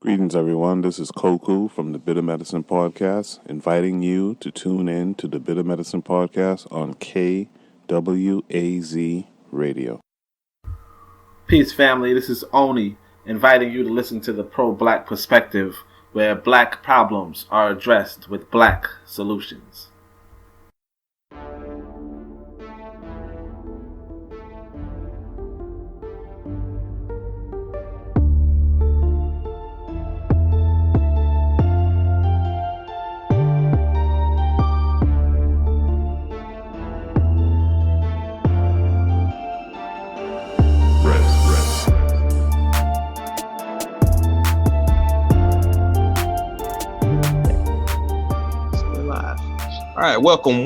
Greetings, everyone. This is Koku from the Bitter Medicine Podcast, inviting you to tune in to the Bitter Medicine Podcast on KWAZ Radio. Peace, family. This is Oni, inviting you to listen to the pro-black perspective, where black problems are addressed with black solutions. All right, welcome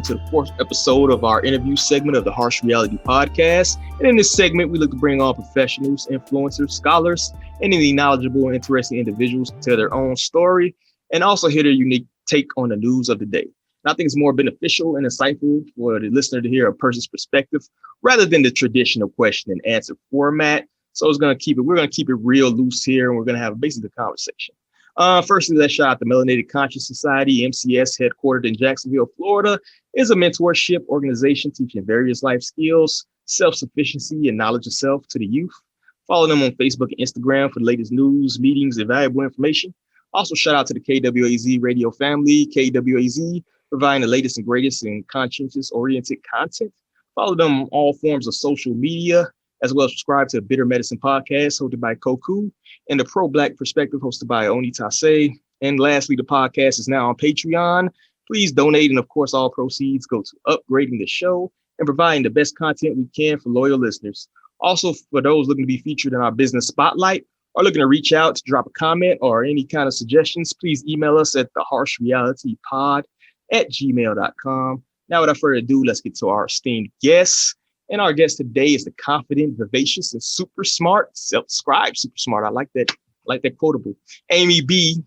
to the fourth episode of our interview segment of the Harsh Reality Podcast. And in this segment, we look to bring on professionals, influencers, scholars, and any knowledgeable and interesting individuals to tell their own story and also hear their unique take on the news of the day. And I think it's more beneficial and insightful for the listener to hear a person's perspective rather than the traditional question and answer format. So we're going to keep it real loose here, and we're going to have basically a conversation. Firstly, let's shout out the Melanated Conscious Society, MCS, headquartered in Jacksonville, Florida, is a mentorship organization teaching various life skills, self-sufficiency, and knowledge of self to the youth. Follow them on Facebook and Instagram for the latest news, meetings, and valuable information. Also, shout out to the KWAZ radio family, KWAZ, providing the latest and greatest in conscientious-oriented content. Follow them on all forms of social media, as well as subscribe to the Bitter Medicine Podcast, hosted by Koku, and the Pro-Black Perspective, hosted by Oni Tase. And lastly, the podcast is now on Patreon. Please donate, and of course, all proceeds go to upgrading the show and providing the best content we can for loyal listeners. Also, for those looking to be featured in our business spotlight or looking to reach out to drop a comment or any kind of suggestions, please email us at theharshrealitypod@gmail.com. Now, without further ado, let's get to our esteemed guests. And our guest today is the confident, vivacious, and super smart, self-described super smart. I like that quotable. Amy B,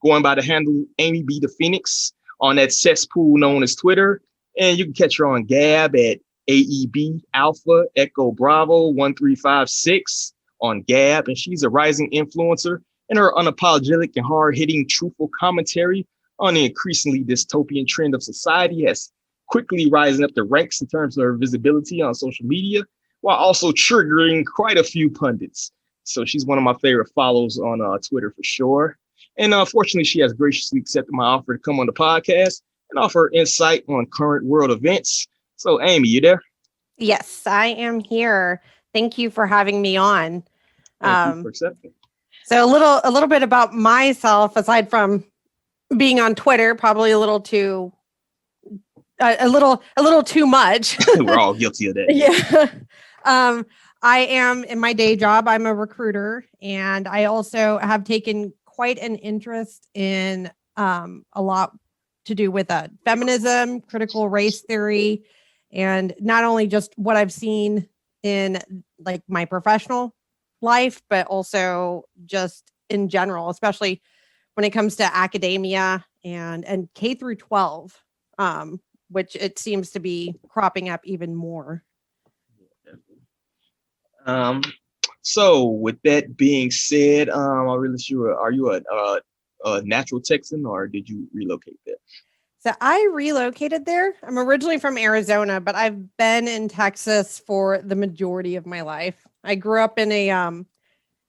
going by the handle Amy B the Phoenix on that cesspool known as Twitter. And you can catch her on Gab at AEB Alpha Echo Bravo 1356 on Gab. And she's a rising influencer, and her unapologetic and hard-hitting, truthful commentary on the increasingly dystopian trend of society has quickly rising up the ranks in terms of her visibility on social media, while also triggering quite a few pundits. So she's one of my favorite follows on Twitter for sure. And unfortunately, she has graciously accepted my offer to come on the podcast and offer insight on current world events. So Amy, you there? Yes, I am here. Thank you for having me on. Thank you for accepting. So a little bit about myself, aside from being on Twitter, probably a little too much. We're all guilty of that. Yeah. I am in my day job. I'm a recruiter, and I also have taken quite an interest in a lot to do with feminism, critical race theory, and not only just what I've seen in like my professional life, but also just in general, especially when it comes to academia and K through 12. Which it seems to be cropping up even more. So with that being said, I'm really sure, are you a natural Texan, or did you relocate there? So I relocated there. I'm originally from Arizona, but I've been in Texas for the majority of my life. I grew up in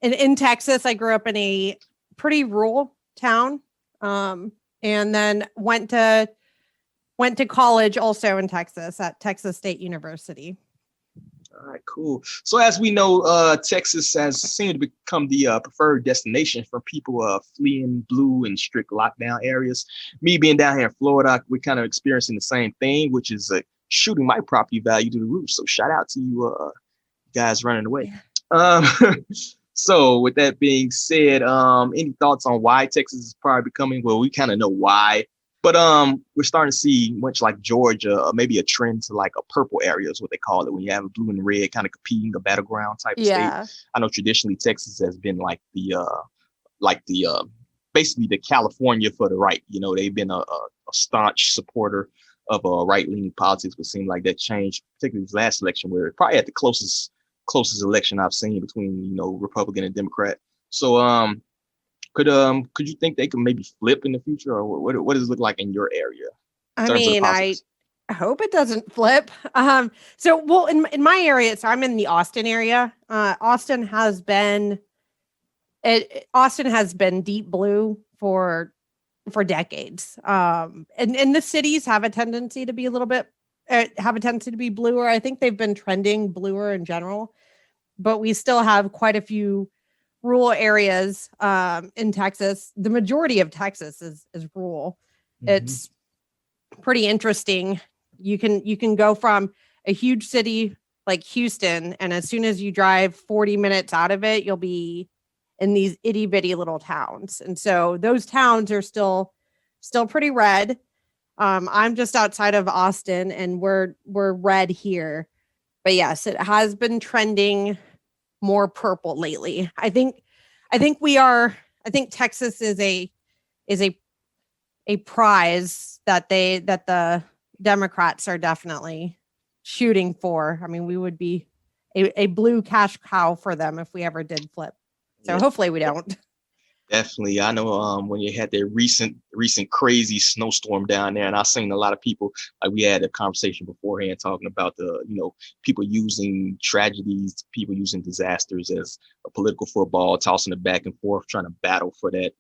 in Texas. I grew up in a pretty rural town, and then went to college also in Texas at Texas State University. All right, cool. So as we know, Texas has seemed to become the preferred destination for people fleeing blue and strict lockdown areas. Me being down here in Florida, we're kind of experiencing the same thing, which is shooting my property value to the roof. So shout out to you guys running away. So with that being said, any thoughts on why Texas is probably becoming, well, we kind of know why, but we're starting to see, much like Georgia, maybe a trend to like a purple area is what they call it, when you have a blue and red kind of competing, a battleground type of state. I know traditionally Texas has been like the basically the California for the right. You know, they've been a staunch supporter of right-leaning politics, but seemed like that changed, particularly this last election, where it probably had the closest election I've seen between, you know, Republican and Democrat. So Could you think they could maybe flip in the future, or what does it look like in your area in I terms of the mean, I politics? hope it doesn't flip. So well, in my area, so I'm in the Austin area. Austin has been deep blue for decades. And the cities have a tendency to be a little bit have a tendency to be bluer. I think they've been trending bluer in general, but we still have quite a few rural areas in Texas. The majority of Texas is rural. It's pretty interesting. You can go from a huge city like Houston, and as soon as you drive 40 minutes out of it, you'll be in these itty bitty little towns. And so those towns are still pretty red. I'm just outside of Austin, and we're red here. But yes, it has been trending more purple lately. I think Texas is a prize that the Democrats are definitely shooting for. I mean, we would be a blue cash cow for them if we ever did flip. So Yeah, hopefully we don't. definitely. I know when you had that recent crazy snowstorm down there, and I've seen a lot of people, like we had a conversation beforehand talking about the, people using tragedies, people using disasters as a political football, tossing it back and forth, trying to battle for that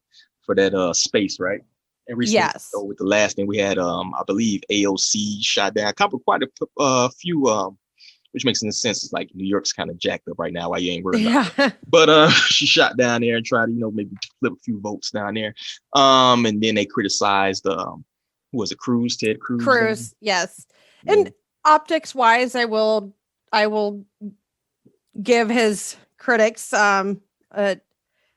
space, right? And recently, Yes. with the last thing we had, I believe AOC shot down quite a few, which makes sense. It's like New York's kind of jacked up right now. Why you ain't worried about it? Yeah. But she shot down there and tried to, maybe flip a few votes down there. And then they criticized who was it, Ted Cruz? Cruz, yes. Yeah. And optics wise, I will give his critics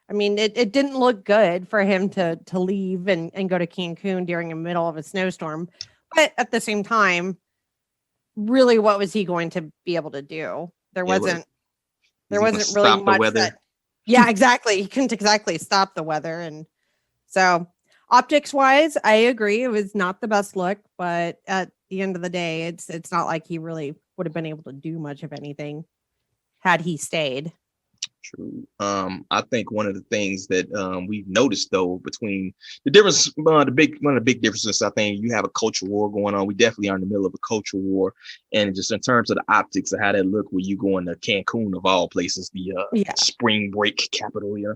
I mean, it didn't look good for him to leave and go to Cancun during the middle of a snowstorm. But at the same time, really, what was he going to be able to do? There wasn't really stop the much weather. Yeah, exactly. He couldn't exactly stop the weather. And so optics wise, I agree. It was not the best look, but at the end of the day, it's not like he really would have been able to do much of anything had he stayed. True. I think one of the things that we've noticed though between the difference, one of the big differences, I think you have a culture war going on. We definitely are in the middle of a culture war, and just in terms of the optics of how that look when you go into Cancun of all places, the spring break capital, you're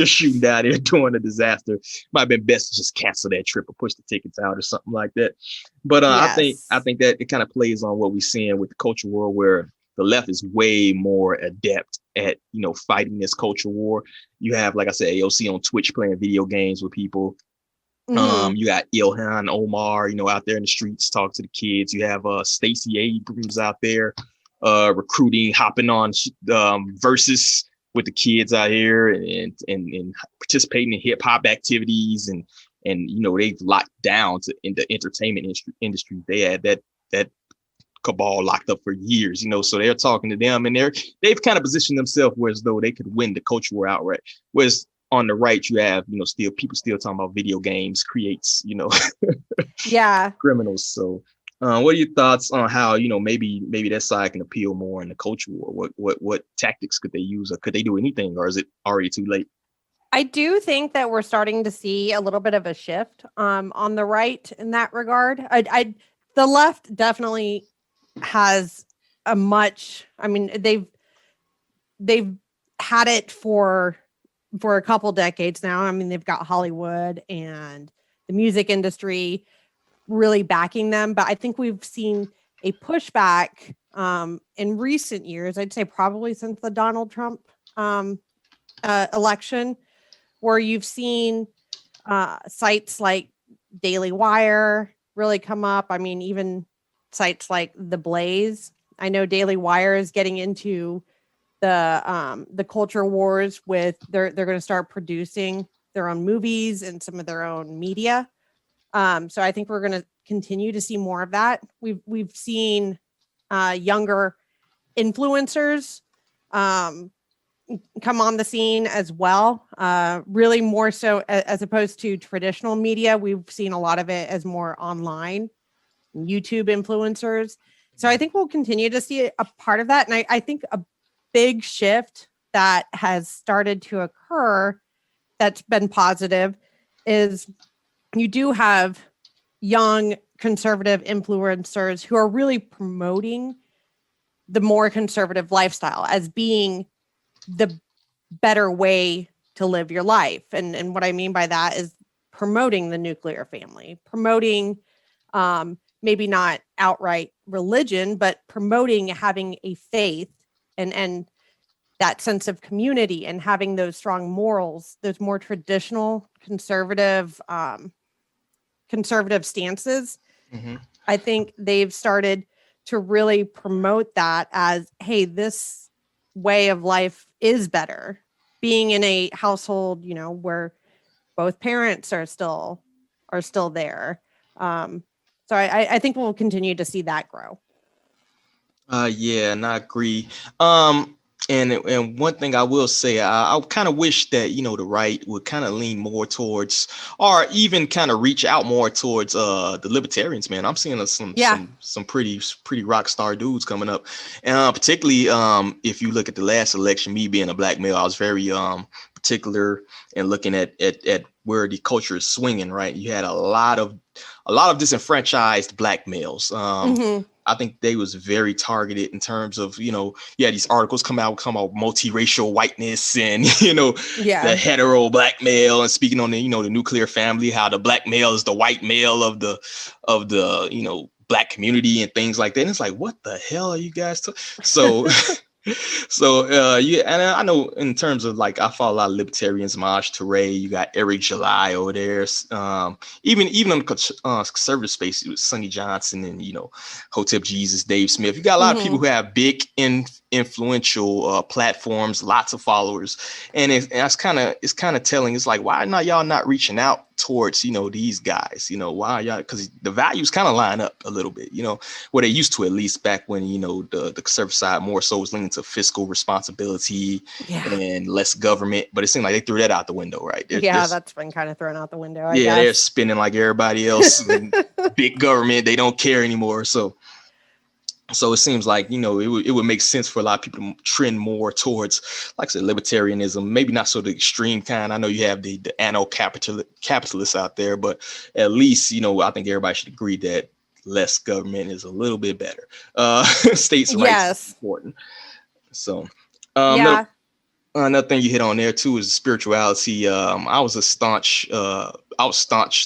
shooting down there during a disaster. Might have been best to just cancel that trip or push the tickets out or something like that. But Yes. I think that it kind of plays on what we're seeing with the culture war, where the left is way more adept at, fighting this culture war. You have, like I said, AOC on Twitch playing video games with people. Mhm. You got Ilhan Omar, out there in the streets talking to the kids. You have Stacey Abrams out there recruiting, hopping on versus with the kids out here and participating in hip hop activities and they've locked down in the entertainment industry. They had that cabal locked up for years, so they're talking to them and they've kind of positioned themselves where as though they could win the culture war outright. Whereas on the right, you have, still people still talking about video games creates, Yeah. criminals. So what are your thoughts on how, maybe that side can appeal more in the culture war? What tactics could they use, or could they do anything, or is it already too late? I do think that we're starting to see a little bit of a shift on the right in that regard. The left definitely has I mean, they've had it for a couple decades now. I mean, they've got Hollywood and the music industry really backing them, but I think we've seen a pushback in recent years. I'd say probably since the Donald Trump election, where you've seen sites like Daily Wire really come up. I mean, even sites like The Blaze. I know Daily Wire is getting into the culture wars with they're going to start producing their own movies and some of their own media. So I think we're going to continue to see more of that. We've seen younger influencers come on the scene as well. Really more so as opposed to traditional media. We've seen a lot of it as more online YouTube influencers. So I think we'll continue to see a part of that. And I think a big shift that has started to occur that's been positive is you do have young conservative influencers who are really promoting the more conservative lifestyle as being the better way to live your life. And what I mean by that is promoting the nuclear family, promoting maybe not outright religion, but promoting having a faith and that sense of community and having those strong morals, those more traditional conservative stances. Mm-hmm. I think they've started to really promote that as, hey, this way of life is better. Being in a household, where both parents are still there. So I think we'll continue to see that grow. Yeah, and I agree. And one thing I will say, I kind of wish that the right would kind of lean more towards, or even kind of reach out more towards the libertarians. Man, I'm seeing some pretty rock star dudes coming up, and particularly if you look at the last election, me being a black male, I was very particular and looking at where the culture is swinging. Right, you had a lot of disenfranchised black males. I think they was very targeted in terms of, these articles come out multiracial whiteness and, the hetero black male, and speaking on the, the nuclear family, how the black male is the white male of the, black community and things like that. And it's like, what the hell are you guys So yeah, and I know in terms of like, I follow a lot of libertarians, Maj Toure, you got Eric July over there, even on the conservative space, it was Sonny Johnson and Hotep Jesus, Dave Smith. You got a lot of people who have big influential platforms, lots of followers, and it's kind of telling. It's like, why not y'all not reaching out towards these guys? Why y'all? Because the values kind of line up a little bit, what they used to, at least back when the conservative side more so was leaning to fiscal responsibility and less government. But it seemed like they threw that out the window, right? That's been kind of thrown out the window. I guess. They're spending like everybody else. Big government, they don't care anymore. So it seems like, it would make sense for a lot of people to trend more towards, like I said, libertarianism, maybe not so the extreme kind. I know you have the anarcho-capitalists out there, but at least, I think everybody should agree that less government is a little bit better. States' rights is important. So, another thing you hit on there too is spirituality. I was staunch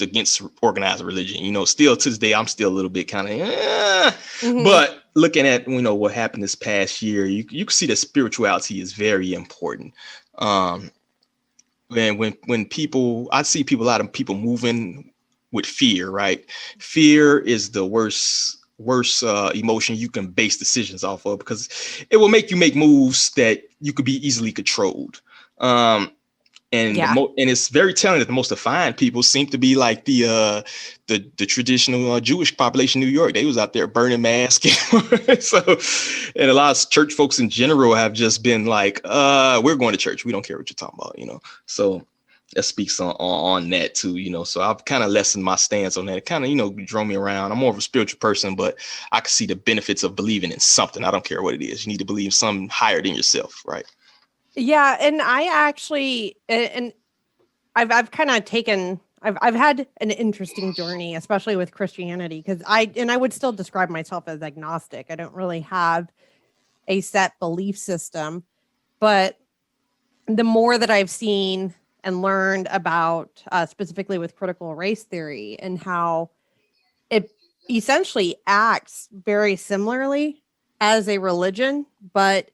against organized religion. Still to this day, I'm still a little bit kind of, but looking at what happened this past year, you can see that spirituality is very important. And when people, I see a lot of people moving with fear, right? Fear is the worst emotion you can base decisions off of, because it will make you make moves that you could be easily controlled. And it's very telling that the most defiant people seem to be like the traditional Jewish population in New York. They was out there burning masks. And a lot of church folks in general have just been like, we're going to church. We don't care what you're talking about, So that speaks on that too, So I've kind of lessened my stance on that. It kind of, drove me around. I'm more of a spiritual person, but I can see the benefits of believing in something. I don't care what it is. You need to believe in something higher than yourself, right? Yeah, and I actually, and I've kind of taken, I've had an interesting journey, especially with Christianity, because I would still describe myself as agnostic. I don't really have a set belief system, but the more that I've seen and learned about, specifically with critical race theory and how it essentially acts very similarly as a religion, but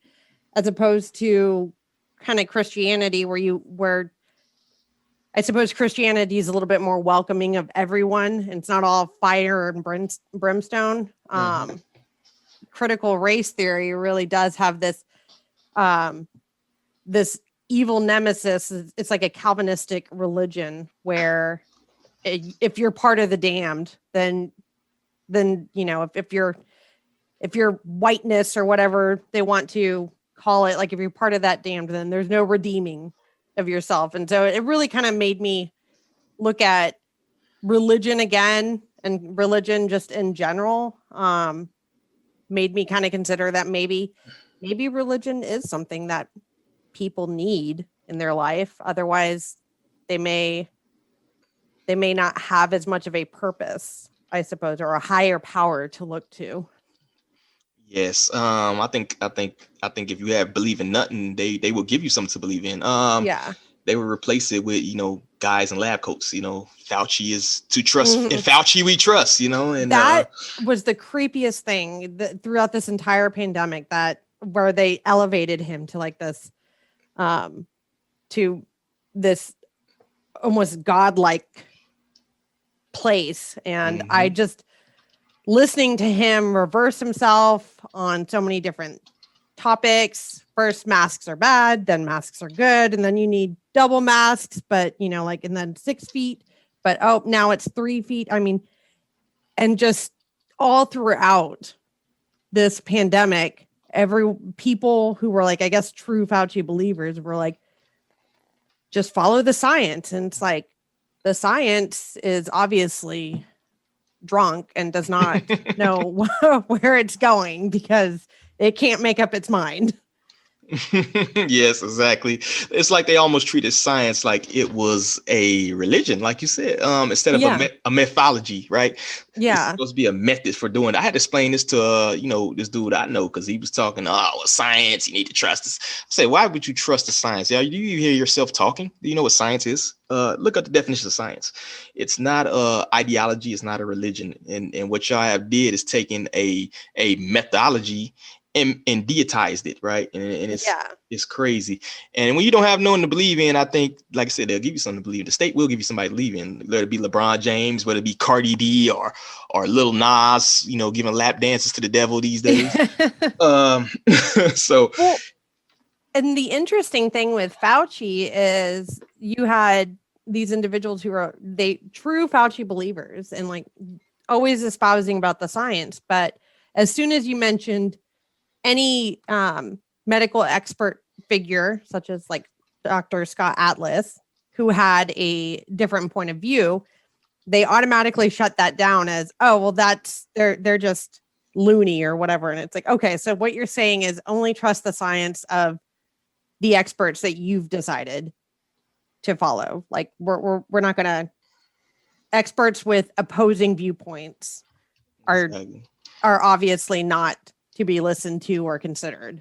as opposed to kind of Christianity where I suppose Christianity is a little bit more welcoming of everyone. It's not all fire and brimstone. Critical race theory really does have this this evil nemesis. It's like a Calvinistic religion where if you're part of the damned, then if you're whiteness or whatever they want to call it, like if you're part of that damned, then there's no redeeming of yourself. And so it really kind of made me look at religion again, and religion just in general, made me kind of consider that maybe religion is something that people need in their life. Otherwise, they may not have as much of a purpose, I suppose, or a higher power to look to. Yes. I think if you have believe in nothing, they will give you something to believe in. Yeah. They will replace it with, guys in lab coats, Fauci is to trust, Mhm. and Fauci we trust, and that was the creepiest thing throughout this entire pandemic, that where they elevated him to like this, to this almost godlike place. And I just, listening to him reverse himself on so many different topics. First, masks are bad, then masks are good, and then you need double masks, but and then 6 feet, but now it's 3 feet. I mean, and just all throughout this pandemic, people who were like, I guess, true Fauci believers were like, just follow the science. And it's like, the science is obviously drunk and does not know where it's going, because it can't make up its mind. Yes, exactly. It's like they almost treated science like it was a religion, like you said, instead of a mythology, right? It's supposed to be a method for doing it. I had to explain this to this dude I know, because he was talking, science, you need to trust this. I said, why would you trust the science? Yeah, do you hear yourself talking? Do you know what science is? Look at the definition of science. It's not ideology, it's not a religion. And what y'all have did is taken a methodology and deitized it, right? And it's crazy. And when you don't have no one to believe in, I think, like I said, they'll give you something to believe in. The state will give you somebody to believe in, whether it be LeBron James, whether it be Cardi B or Lil Nas, giving lap dances to the devil these days. So, well, and the interesting thing with Fauci is you had these individuals who are true Fauci believers and like always espousing about the science, but as soon as you mentioned any medical expert figure, such as like Dr. Scott Atlas, who had a different point of view, they automatically shut that down as, they're just loony or whatever. And it's like, okay, so what you're saying is only trust the science of the experts that you've decided to follow. Like we're not going to, experts with opposing viewpoints are obviously not to be listened to or considered.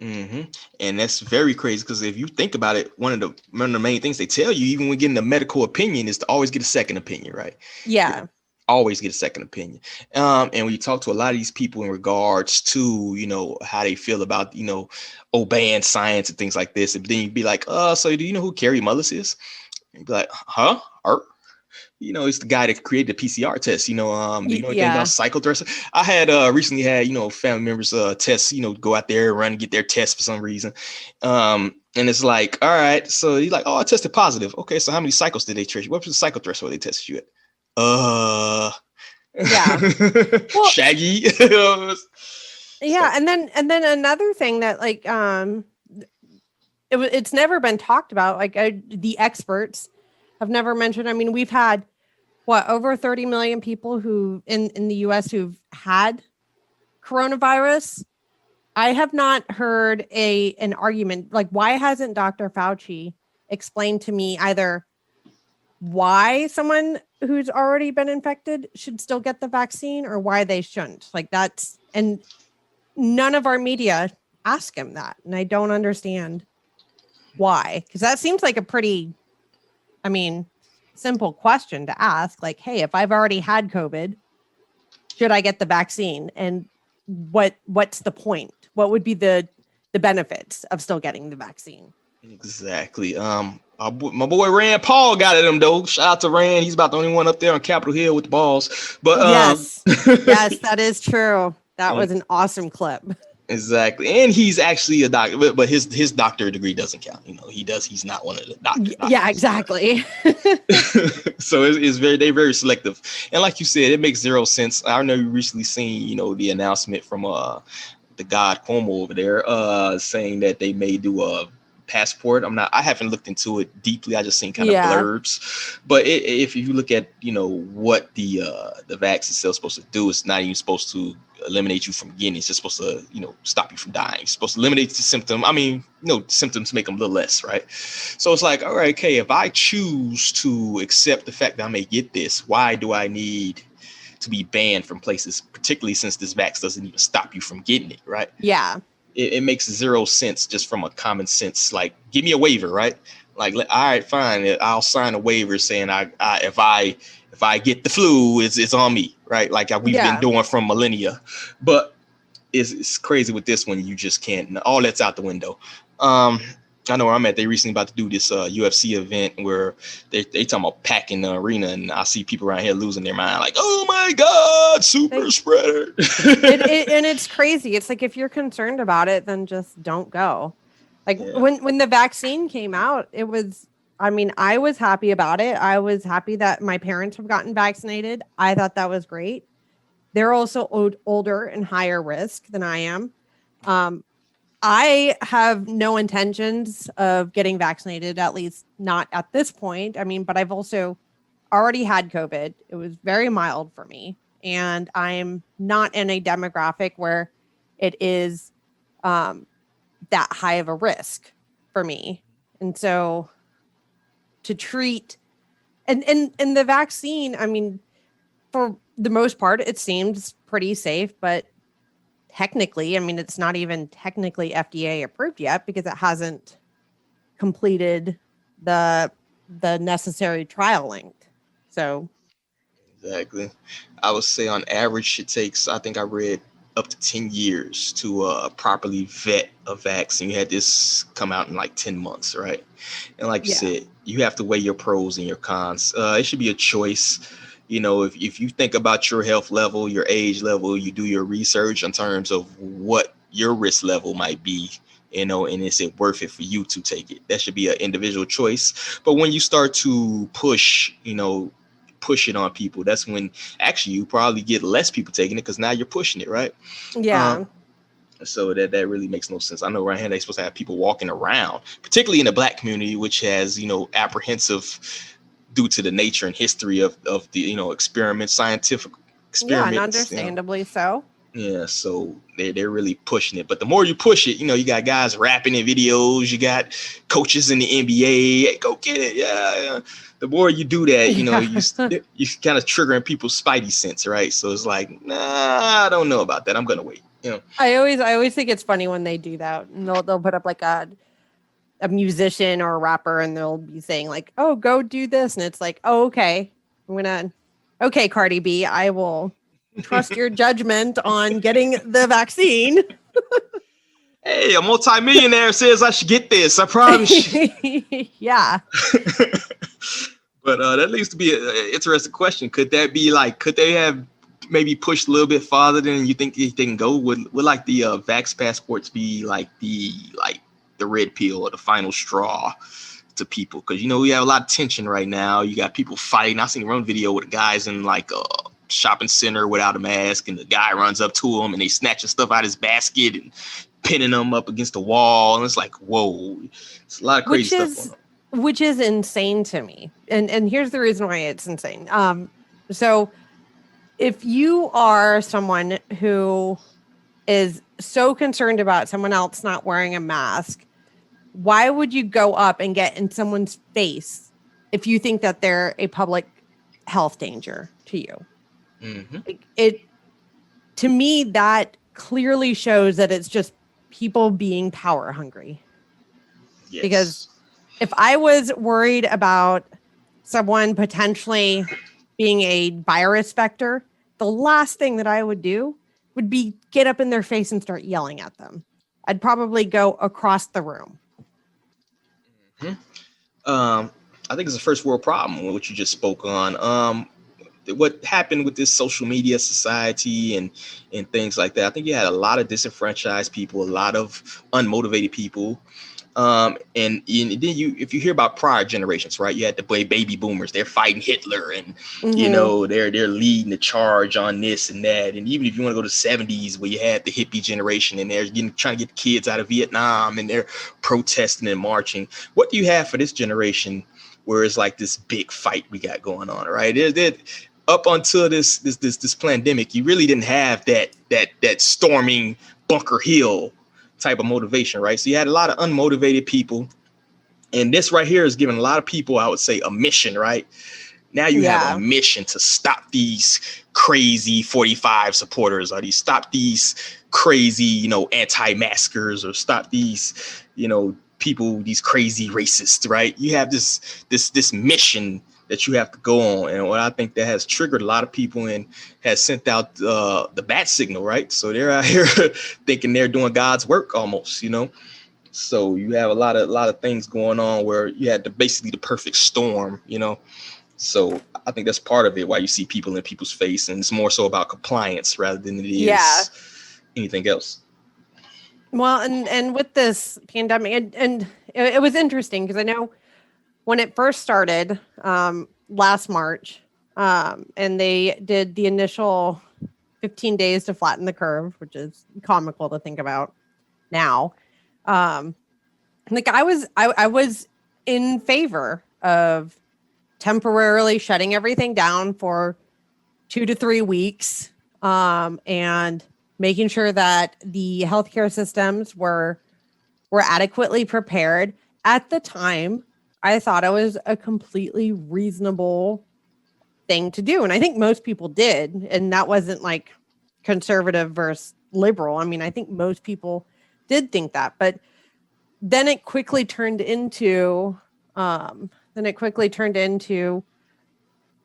And that's very crazy, because if you think about it, one of the main things they tell you, even when getting a medical opinion, is to always get a second opinion, right? Yeah. Always get a second opinion. And when you talk to a lot of these people in regards to, how they feel about, obeying science and things like this, and then you'd be like, so do you know who Carrie Mullis is? And you'd be like, huh? It's the guy that created the PCR test. Do you know anything about cyclothreats? I had recently had, family members tests, go out there, run, get their test for some reason. And it's like, all right, so he's like, I tested positive. Okay, so how many cycles did they test you? What was the cycle threshold they tested you at? Yeah. Well, Shaggy. Yeah, and then another thing that like it's never been talked about. Like the experts have never mentioned. I mean, we've had over 30 million people who in the US who've had coronavirus. I have not heard an argument. Like, why hasn't Dr. Fauci explained to me either why someone who's already been infected should still get the vaccine or why they shouldn't? Like and none of our media ask him that. And I don't understand why, because that seems like a pretty, simple question to ask. Like, hey, if I've already had COVID, should I get the vaccine? And what's the point? What would be the benefits of still getting the vaccine? Exactly. My boy Rand Paul got at him though. Shout out to Rand. He's about the only one up there on Capitol Hill with the balls. But yes, that is true. That was an awesome clip. Exactly. And he's actually a doctor, but his doctorate degree doesn't count. He's not one of the doctors. Yeah, exactly. So it's very selective. And like you said, it makes zero sense. I know you recently seen, the announcement from the God Cuomo over there saying that they may do a passport. I haven't looked into it deeply. I just seen kind of blurbs. But if you look at, what the vaccine is still supposed to do, it's not even supposed to eliminate you from getting it. It's just supposed to, stop you from dying. It's supposed to eliminate the symptom. I mean, symptoms make them a little less, right? So it's like, all right, okay, if I choose to accept the fact that I may get this, why do I need to be banned from places, particularly since this vax doesn't even stop you from getting it, right? Yeah. It makes zero sense just from a common sense, like, give me a waiver, right? Like, all right, fine, I'll sign a waiver saying if I get the flu, it's on me, right? Like we've been doing from millennia. But it's crazy with this one, you just can't. All that's out the window. I know where I'm at. They recently about to do this UFC event where they talking about packing the arena, and I see people around here losing their mind, like, oh my God, super spreader. And it's crazy. It's like, if you're concerned about it, then just don't go. Like when the vaccine came out, it was, I mean, I was happy about it. I was happy that my parents have gotten vaccinated. I thought that was great. They're also older and higher risk than I am. I have no intentions of getting vaccinated, at least not at this point. I mean, but I've also already had COVID. It was very mild for me. And I'm not in a demographic where it is that high of a risk for me. And so to treat and the vaccine, I mean, for the most part, it seems pretty safe, but technically, I mean, it's not even technically FDA approved yet because it hasn't completed the necessary trial length. So exactly. I would say on average it takes, I think I read, up to 10 years to properly vet a vaccine. You had this come out in like 10 months, right? And like you said, you have to weigh your pros and your cons. It should be a choice. If you think about your health level, your age level, you do your research in terms of what your risk level might be, and is it worth it for you to take it? That should be an individual choice. But when you start to push it on people, that's when actually you probably get less people taking it, because now you're pushing it, right? Yeah. So that really makes no sense. I know right here they're supposed to have people walking around, particularly in the Black community, which has, apprehensive due to the nature and history of the, scientific experiments. Yeah, and understandably so. Yeah, so they're really pushing it. But the more you push it, you got guys rapping in videos, you got coaches in the NBA, hey, go get it. Yeah. The more you do that, you kind of triggering people's spidey sense, right? So it's like, nah, I don't know about that. I'm gonna wait. I always think it's funny when they do that, and they'll put up like a musician or a rapper, and they'll be saying like, oh, go do this, and it's like, oh, okay, okay, Cardi B, I will trust your judgment on getting the vaccine. Hey, a multimillionaire says I should get this. I probably should. Yeah. But that leads to be an interesting question. Could they have maybe pushed a little bit farther than you think they can go? Would like the vax passports be like the red pill or the final straw to people? Because we have a lot of tension right now. You got people fighting. I seen one video with the guys in like a shopping center without a mask, and the guy runs up to him and they snatching stuff out of his basket and pinning them up against the wall, and it's like, whoa, it's a lot of crazy stuff going on. Which is insane to me. And here's the reason why it's insane. So if you are someone who is so concerned about someone else not wearing a mask, why would you go up and get in someone's face if you think that they're a public health danger to you? Mm-hmm. To me, that clearly shows that it's just people being power hungry. Yes. Because if I was worried about someone potentially being a virus vector, the last thing that I would do would be get up in their face and start yelling at them. I'd probably go across the room. Mm-hmm. I think it's a first world problem, what you just spoke on. What happened with this social media society and things like that. I think you had a lot of disenfranchised people, a lot of unmotivated people. And then if you hear about prior generations, right, you had the baby boomers, they're fighting Hitler, and they're leading the charge on this and that. And even if you want to go to the 70s, where you had the hippie generation, and they're trying to get the kids out of Vietnam, and they're protesting and marching. What do you have for this generation, where it's like this big fight we got going on, right? up until this pandemic, you really didn't have that storming Bunker Hill type of motivation, right? So you had a lot of unmotivated people, and this right here is giving a lot of people, I would say, a mission, right? Now you have a mission to stop these crazy 45 supporters, or stop these crazy, anti-maskers, or stop these, people, these crazy racists, right? You have this mission that you have to go on. And what I think that has triggered a lot of people and has sent out the bat signal, right? So they're out here thinking they're doing God's work almost, So you have a lot of things going on where you had basically the perfect storm, So I think that's part of it, why you see people in people's face, and it's more so about compliance rather than it is anything else. Well, and with this pandemic, and it was interesting because I know when it first started last March, and they did the initial 15 days to flatten the curve, which is comical to think about now. Like I was in favor of temporarily shutting everything down for 2 to 3 weeks, and making sure that the healthcare systems were adequately prepared. At the time, I thought it was a completely reasonable thing to do, and I think most people did, and that wasn't like conservative versus liberal. I mean, I think most people did think that, but then it quickly turned into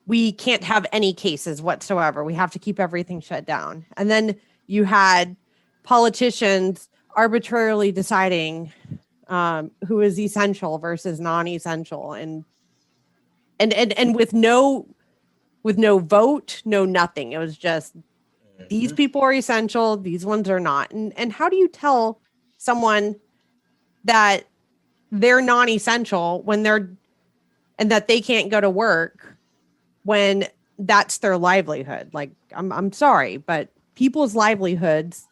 we can't have any cases whatsoever. We have to keep everything shut down. And then you had politicians arbitrarily deciding who is essential versus non-essential, and with no vote, no nothing. It was just these people are essential, these ones are not. And how do you tell someone that they're non-essential and that they can't go to work when that's their livelihood? Like, I'm sorry, but people's livelihoods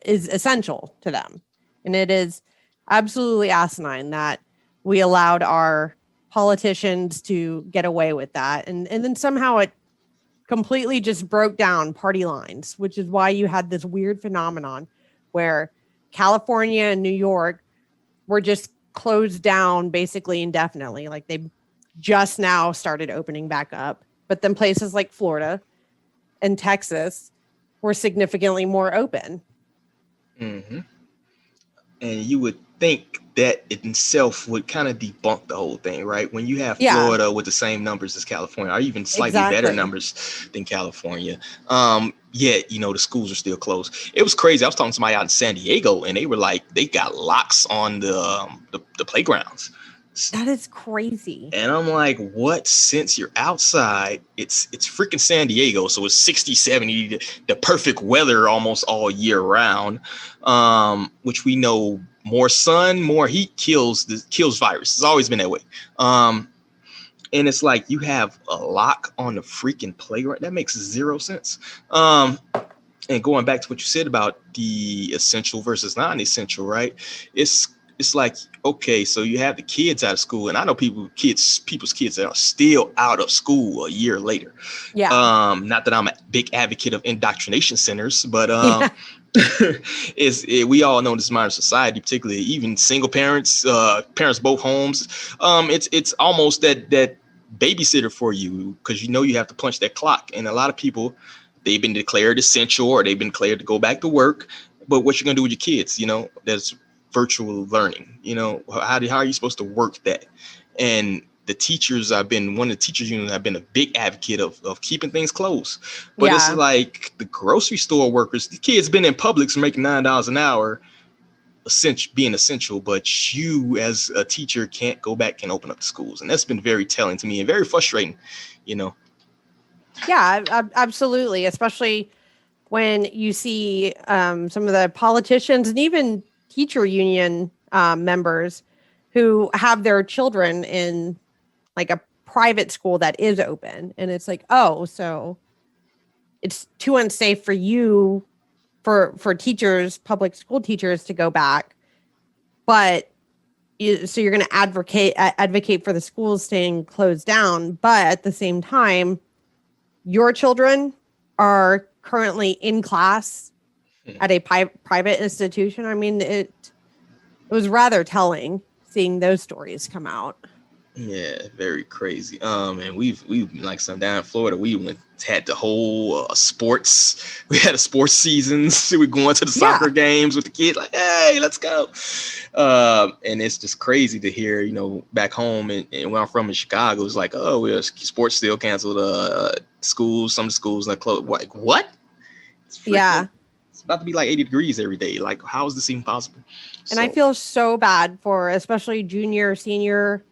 is essential to them. And it is absolutely asinine that we allowed our politicians to get away with that. And then somehow it completely just broke down party lines, which is why you had this weird phenomenon where California and New York were just closed down basically indefinitely. Like they just now started opening back up. But then places like Florida and Texas were significantly more open. Mm-hmm. And you would think that it itself would kind of debunk the whole thing, right? When you have Florida with the same numbers as California, or even slightly better numbers than California, yet, the schools are still closed. It was crazy. I was talking to somebody out in San Diego, and they were like, they got locks on the playgrounds. That is crazy. And I'm like, what? Since you're outside, it's freaking San Diego. So it's 60, 70, the perfect weather almost all year round, which we know more sun, more heat kills virus. It's always been that way. And it's like you have a lock on the freaking playground. That makes zero sense. And going back to what you said about the essential versus non-essential, right? It's like, okay, so you have the kids out of school, and I know people's kids that are still out of school a year later. Yeah. Not that I'm a big advocate of indoctrination centers, but we all know this modern society, particularly even single parents, parents both homes. It's almost that babysitter for you, because you have to punch that clock, and a lot of people, they've been declared essential or they've been declared to go back to work. But what you're gonna do with your kids? That's virtual learning. How are you supposed to work that? And the teachers, one of the teachers unions, I've been a big advocate of keeping things closed. But It's like the grocery store workers, the kids been in Publix making $9 an hour, being essential, but you as a teacher can't go back and open up the schools. And that's been very telling to me and very frustrating, Yeah, absolutely. Especially when you see some of the politicians and even teacher union members who have their children in like a private school that is open. And it's like, oh, so it's too unsafe for you, for teachers, public school teachers to go back. But so you're going to advocate for the schools staying closed down. But at the same time, your children are currently in class at a private institution. I mean, it was rather telling seeing those stories come out. Yeah, very crazy. And we've like some down in Florida, had the whole sports. We had a sports season. So we're going to the soccer games with the kids, like, hey, let's go. And it's just crazy to hear, you know, back home and where I'm from in Chicago, it's like, oh, well, sports still canceled. Schools, some schools like closed. Like, what? It's about to be like 80 degrees every day. Like, how is this even possible? And I feel so bad for especially junior, senior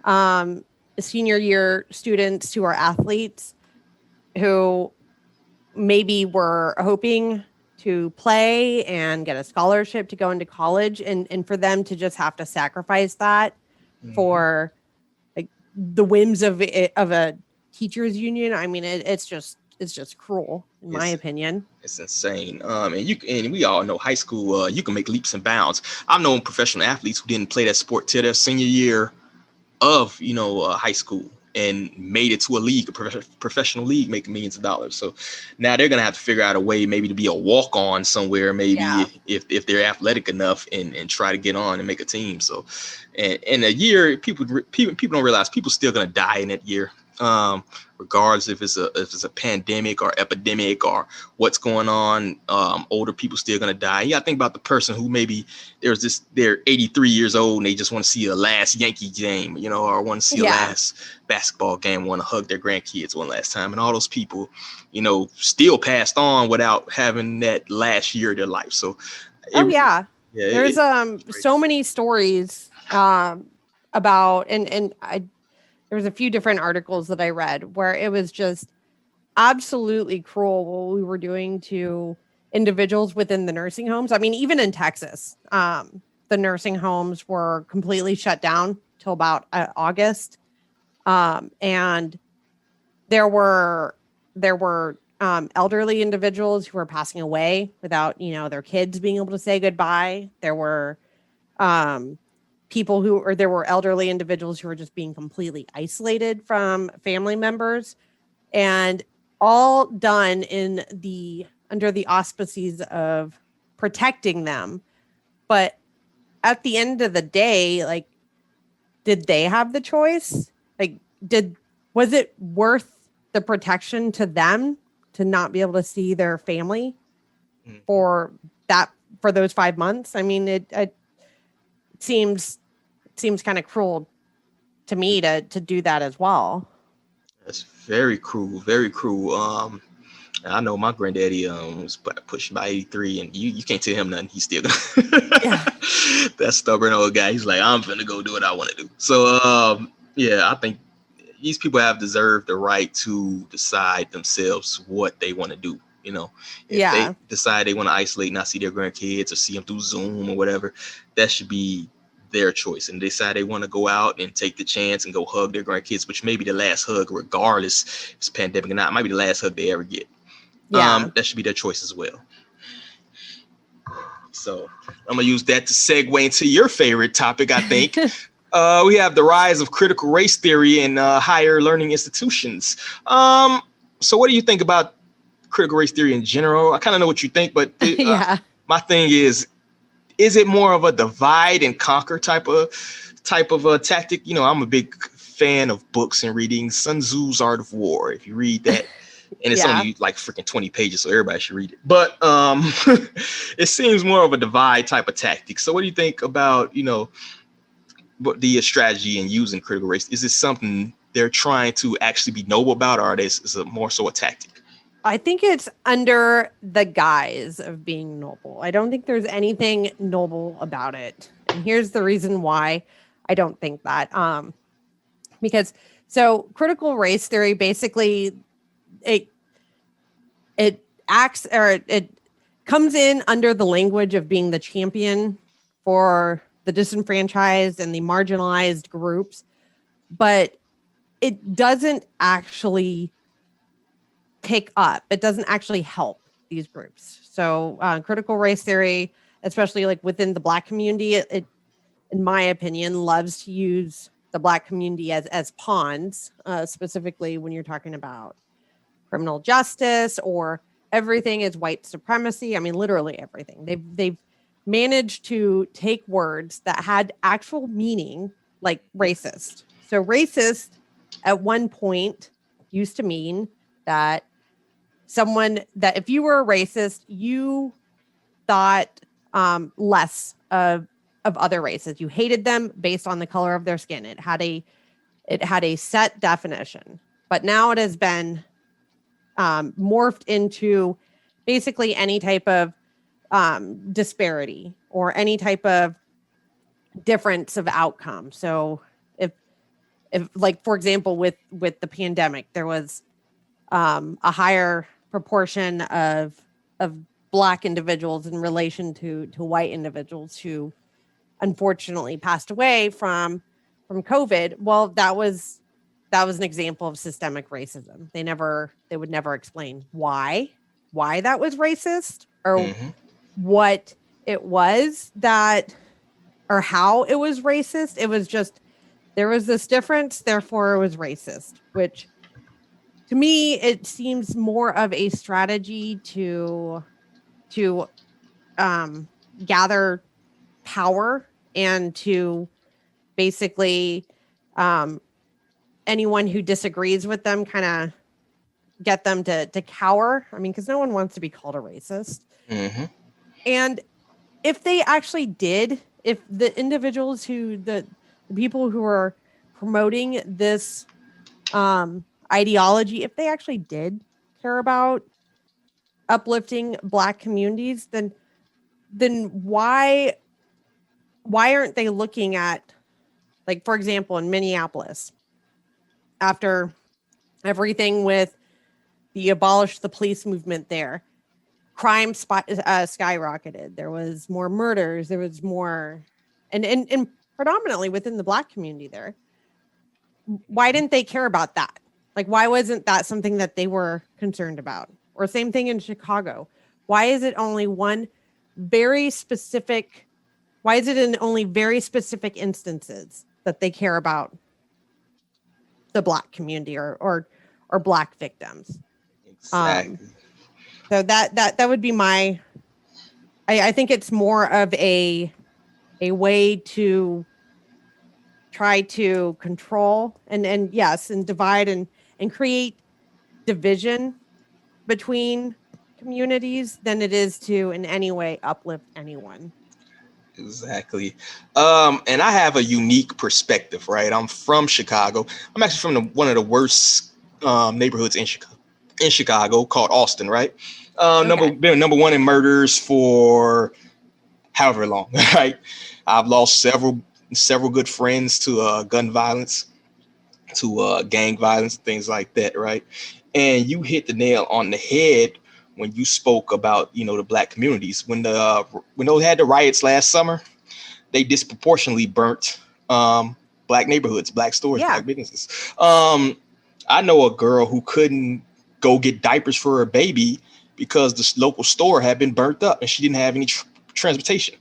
year students who are athletes who maybe were hoping to play and get a scholarship to go into college, and for them to just have to sacrifice that for like the whims of a teachers union. I mean, it's just cruel in my opinion. It's insane. And we all know high school, you can make leaps and bounds. I've known professional athletes who didn't play that sport till their senior year of, you know, high school and made it to a league, a professional league, making millions of dollars. So now they're going to have to figure out a way maybe to be a walk-on somewhere, maybe if they're athletic enough and try to get on and make a team. So, and in a year, people don't realize people still going to die in that year. Regardless if it's a pandemic or epidemic or what's going on, older people still gonna die. Yeah, I think about the person who maybe they're 83 years old and they just want to see a last Yankee game, you know, or want to see a last basketball game, want to hug their grandkids one last time, and all those people, you know, still passed on without having that last year of their life. So, there's so many stories about there was a few different articles that I read where it was just absolutely cruel what we were doing to individuals within the nursing homes. I mean, even in Texas, the nursing homes were completely shut down till about August. And there were elderly individuals who were passing away without, you know, their kids being able to say goodbye. There were there were elderly individuals who were just being completely isolated from family members, and all done under the auspices of protecting them. But at the end of the day, like, did they have the choice? Like, was it worth the protection to them to not be able to see their family for those 5 months? I mean, it seems kind of cruel to me to do that as well. That's very cruel, very cruel. I know my granddaddy was pushing by 83, and you can't tell him nothing. He's still that stubborn old guy. He's like, I'm finna go do what I want to do. So I think these people have deserved the right to decide themselves what they want to do. You know, if they decide they want to isolate, not see their grandkids or see them through Zoom or whatever, that should be their choice. And they decide they want to go out and take the chance and go hug their grandkids, which may be the last hug, regardless if it's pandemic or not. It might be the last hug they ever get. That should be their choice as well. So I'm gonna use that to segue into your favorite topic, I think. We have the rise of critical race theory in higher learning institutions. So what do you think about critical race theory in general? I kind of know what you think, but my thing is it more of a divide and conquer type of a tactic? You know, I'm a big fan of books and reading Sun Tzu's Art of War. If you read that, and it's only like freaking 20 pages, so everybody should read it. But it seems more of a divide type of tactic. So what do you think about, you know, what the strategy in using critical race? Is this something they're trying to actually be noble about, or is it more so a tactic? I think it's under the guise of being noble. I don't think there's anything noble about it. And here's the reason why I don't think that. Because critical race theory, basically it acts, or it comes in under the language of being the champion for the disenfranchised and the marginalized groups, but it doesn't actually it doesn't actually help these groups. So critical race theory, especially like within the Black community, it in my opinion loves to use the Black community as pawns, specifically when you're talking about criminal justice, or everything is white supremacy. I mean, literally everything. They've managed to take words that had actual meaning, like racist. So racist at one point used to mean that if you were a racist, you thought less of other races. You hated them based on the color of their skin. It had a set definition, but now it has been morphed into basically any type of disparity or any type of difference of outcome. So if like, for example, with the pandemic, there was a higher proportion of Black individuals in relation to white individuals who unfortunately passed away from COVID. Well, that was an example of systemic racism. They would never explain why that was racist, or what it was that, or how it was racist. It was just, there was this difference, therefore it was racist, which to me, it seems more of a strategy to gather power and to basically anyone who disagrees with them, kind of get them to cower. I mean, because no one wants to be called a racist. And if they actually did, if the individuals the people who are promoting this ideology, if they actually did care about uplifting Black communities, then why aren't they looking at, like, for example, in Minneapolis, after everything with the abolish the police movement there, crime skyrocketed. There was more murders. There was more, and predominantly within the Black community there. Why didn't they care about that? Like, why wasn't that something that they were concerned about? Or same thing in Chicago. Why is it only one very specific? Why is it in only very specific instances that they care about the Black community or Black victims? Exactly. So that would be my. I think it's more of a way to try to control and yes, and divide and create division between communities than it is to in any way uplift anyone. Exactly. And I have a unique perspective, right? I'm from Chicago. I'm actually from one of the worst neighborhoods in Chicago, called Austin, right? Been number one in murders for however long, right? I've lost several good friends to gun violence, to gang violence, things like that, right? And you hit the nail on the head when you spoke about, the Black communities. When they had the riots last summer, they disproportionately burnt Black neighborhoods, Black stores, Black businesses. I know a girl who couldn't go get diapers for her baby because the local store had been burnt up and she didn't have any transportation.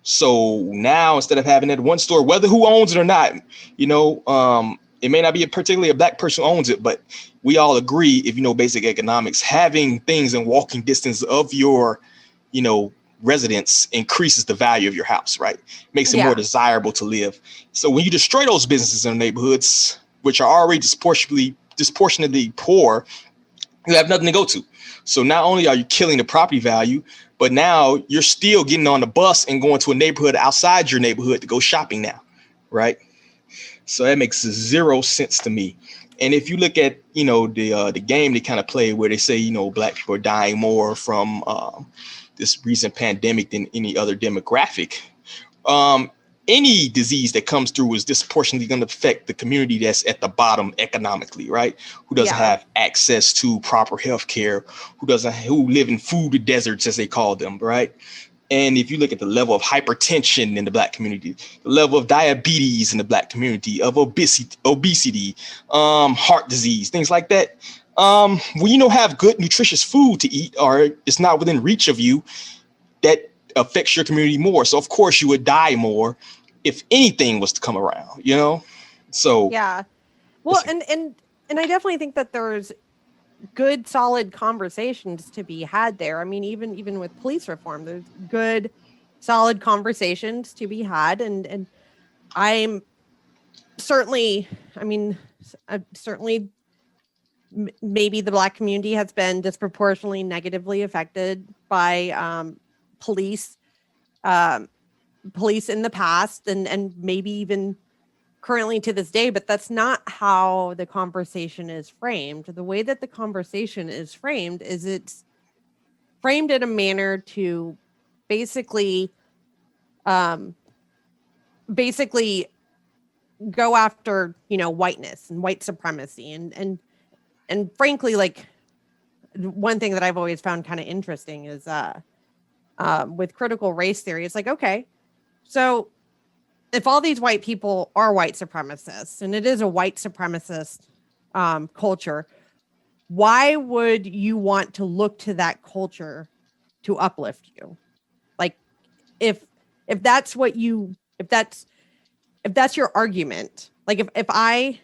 So now, instead of having that one store, whether who owns it or not, it may not be particularly a Black person who owns it, but we all agree, if you know basic economics, having things in walking distance of your, residence increases the value of your house, right? Makes it more desirable to live. So when you destroy those businesses in the neighborhoods, which are already disproportionately poor, you have nothing to go to. So not only are you killing the property value, but now you're still getting on the bus and going to a neighborhood outside your neighborhood to go shopping now, right? So that makes zero sense to me. And if you look at, the game they kind of play where they say, Black people are dying more from this recent pandemic than any other demographic, any disease that comes through is disproportionately going to affect the community that's at the bottom economically, right? Who doesn't have access to proper health care, who live in food deserts, as they call them, right? And if you look at the level of hypertension in the Black community, the level of diabetes in the Black community, of obesity, heart disease, things like that, when you don't have good, nutritious food to eat, or it's not within reach of you, that affects your community more. So of course you would die more if anything was to come around, So well, and I definitely think that there's good, solid conversations to be had there. I mean, even with police reform, there's good, solid conversations to be had, and I'm certainly, I mean, certainly, maybe the Black community has been disproportionately negatively affected by police, um, police in the past, and maybe even currently to this day, but that's not how the conversation is framed. The way that the conversation is framed is it's framed in a manner to basically um basically go after, whiteness and white supremacy, and frankly, like, one thing that I've always found kind of interesting is with critical race theory, it's like, okay, so if all these white people are white supremacists and it is a white supremacist culture, why would you want to look to that culture to uplift you? Like, if that's what you if that's your argument, like, if I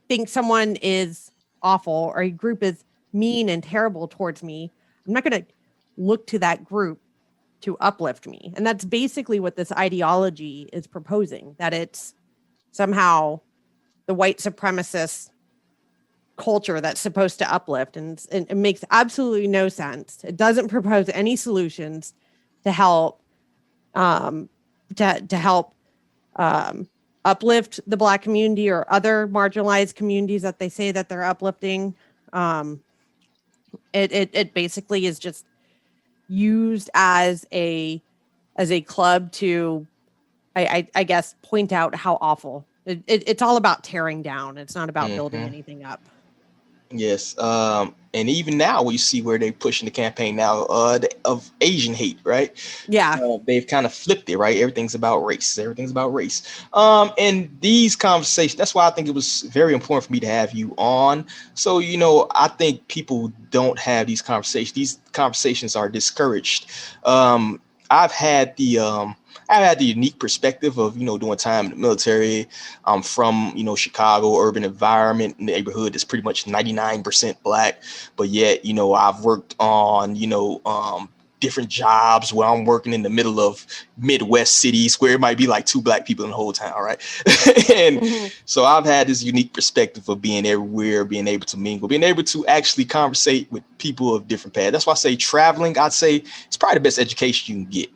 think someone is awful or a group is mean and terrible towards me, I'm not going to look to that group to uplift me. And that's basically what this ideology is proposing, that it's somehow the white supremacist culture that's supposed to uplift, and it makes absolutely no sense. It doesn't propose any solutions to help um to help uplift the Black community or other marginalized communities that they say that they're uplifting. um it basically is just used as a club to, I guess, point out how awful it's all about tearing down. It's not about building anything up. Yes. And even now we see where they're pushing the campaign now of Asian hate, right? Yeah. They've kind of flipped it, right? Everything's about race. And these conversations, that's why I think it was very important for me to have you on. So, I think people don't have these conversations. These conversations are discouraged. I've had the unique perspective of, doing time in the military. I'm from, Chicago, urban environment, neighborhood that's pretty much 99% Black. But yet, I've worked on, different jobs where I'm working in the middle of Midwest cities where it might be like 2 Black people in the whole town, right? And so I've had this unique perspective of being everywhere, being able to mingle, being able to actually conversate with people of different paths. That's why I say traveling, I'd say it's probably the best education you can get.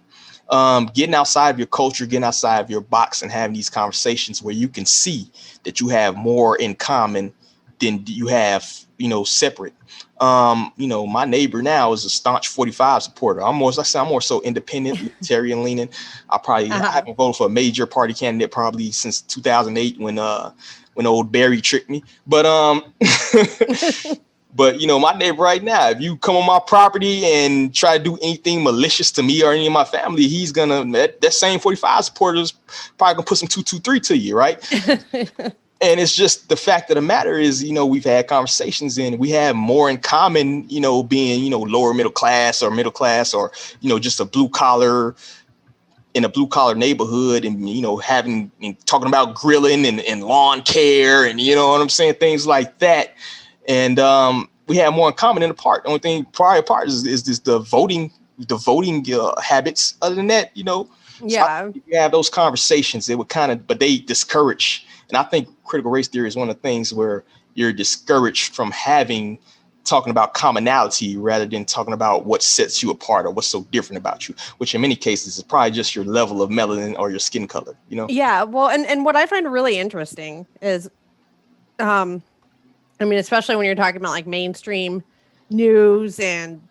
Getting outside of your culture, getting outside of your box and having these conversations where you can see that you have more in common than you have, separate. My neighbor now is a staunch 45 supporter. I'm more so independent, libertarian leaning. I haven't voted for a major party candidate probably since 2008 when old Barry tricked me. But But my neighbor right now, if you come on my property and try to do anything malicious to me or any of my family, he's gonna that same 45 supporters probably gonna put some 223 to you, right? And it's just the fact of the matter is, we've had conversations and we have more in common, being, lower middle class or just a blue collar in a blue collar neighborhood and, having and talking about grilling and lawn care and, what I'm saying? Things like that. And we have more in common than apart. The only thing prior apart is this the voting habits. Other than that, Yeah. So you have those conversations. They would but they discourage. And I think critical race theory is one of the things where you're discouraged from talking about commonality rather than talking about what sets you apart or what's so different about you, which in many cases is probably just your level of melanin or your skin color, Yeah. Well, and what I find really interesting is, especially when you're talking about like mainstream news and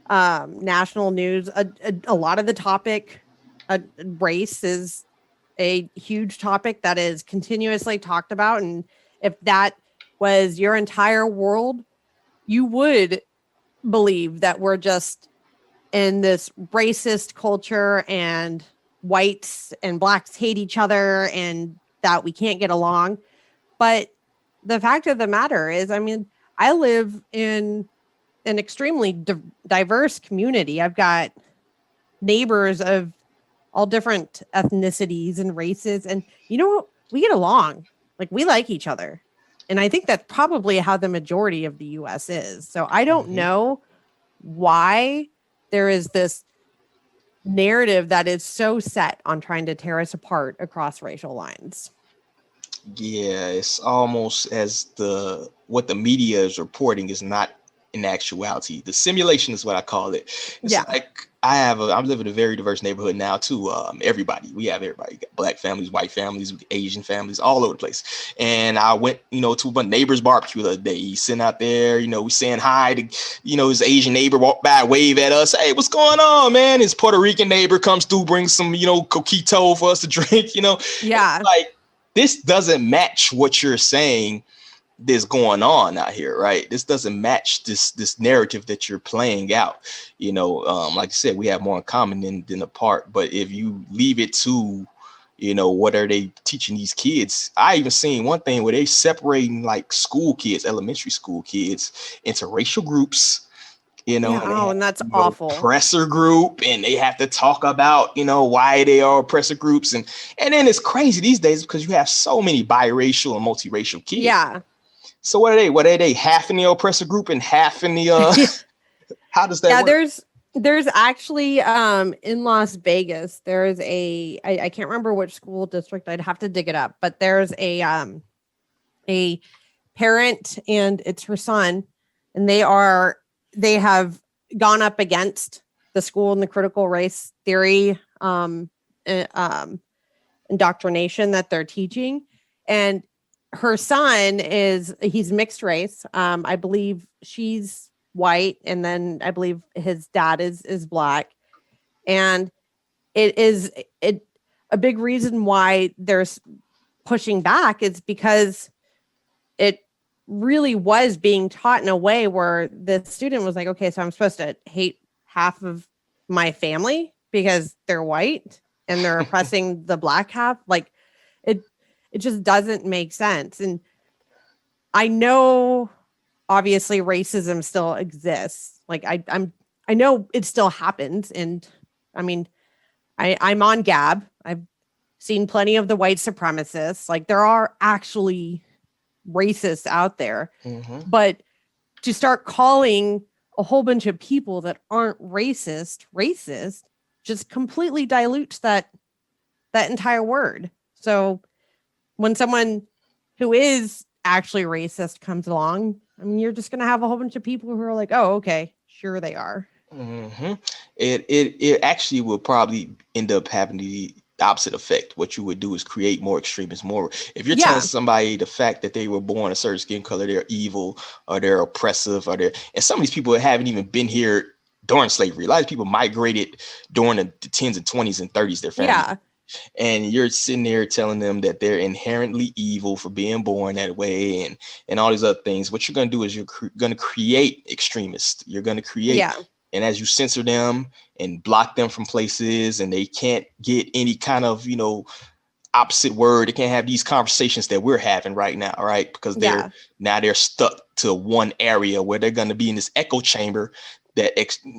national news, a lot of the topic, race is a huge topic that is continuously talked about. And if that was your entire world, you would believe that we're just in this racist culture and whites and Blacks hate each other and that we can't get along. But the fact of the matter is, I live in an extremely diverse community. I've got neighbors of all different ethnicities and races. And you know what? We get along. Like, we like each other. And I think that's probably how the majority of the US is. So I don't Mhm. know why there is this narrative that is so set on trying to tear us apart across racial lines. Yeah, it's almost as what the media is reporting is not in actuality. The simulation is what I call it. It's Yeah. like I'm living in a very diverse neighborhood now too. We have everybody, black families, white families, Asian families, all over the place. And I went, to my neighbor's barbecue the other day. He's sitting out there, we saying hi to, his Asian neighbor walk by, wave at us. Hey, what's going on, man? His Puerto Rican neighbor comes through, brings some, coquito for us to drink, Yeah. like, this doesn't match what you're saying that's going on out here, right? This doesn't match this narrative that you're playing out. Like I said, we have more in common than apart. But if you leave it to, what are they teaching these kids? I even seen one thing where they separating like school kids, elementary school kids, into racial groups. And they have, And that's awful. oppressor group, and they have to talk about, why they are oppressor groups. And then it's crazy these days because you have so many biracial and multiracial kids. Yeah. So what are they? Half in the oppressor group and half in the how does that work? There's actually in Las Vegas, there's I can't remember which school district, I'd have to dig it up, but there's a parent and it's her son, and they have gone up against the school and the critical race theory indoctrination that they're teaching. And her son he's mixed race. I believe she's white, and then I believe his dad is black. And a big reason why there's pushing back is because it really was being taught in a way where the student was like, okay, so I'm supposed to hate half of my family because they're white and they're oppressing the black half. Like it just doesn't make sense. And I know obviously racism still exists. Like I know it still happens. And I mean, I'm on Gab. I've seen plenty of the white supremacists. Like there are actually racists out there. Mm-hmm. But to start calling a whole bunch of people that aren't racist just completely dilutes that entire word. So when someone who is actually racist comes along, I mean, you're just going to have a whole bunch of people who are like, oh, okay, sure they are. Mm-hmm. It actually will probably end up having the opposite effect. What you would do is create more extremists. More, if you're telling somebody the fact that they were born a certain skin color, they're evil or they're oppressive and some of these people haven't even been here during slavery. A lot of people migrated during the 10s and 20s and 30s, their family. Yeah. And you're sitting there telling them that they're inherently evil for being born that way and all these other things. What you're going to do is you're going to create extremists. You're going to create, and as you censor them and block them from places, and they can't get any kind of, opposite word. They can't have these conversations that we're having right now, right? Because they're stuck to one area where they're going to be in this echo chamber that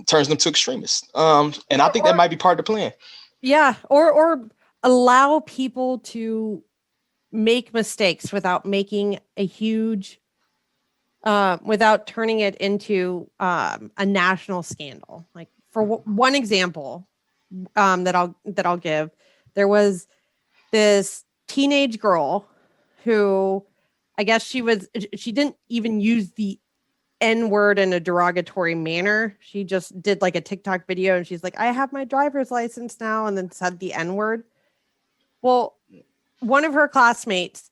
turns them to extremists. And I think that might be part of the plan. Yeah, or allow people to make mistakes without making a huge, without turning it into a national scandal. Like for one example that I'll give, there was this teenage girl who, I guess she didn't even use the N-word in a derogatory manner. She just did like a TikTok video and she's like, I have my driver's license now, and then said the N-word. Well, one of her classmates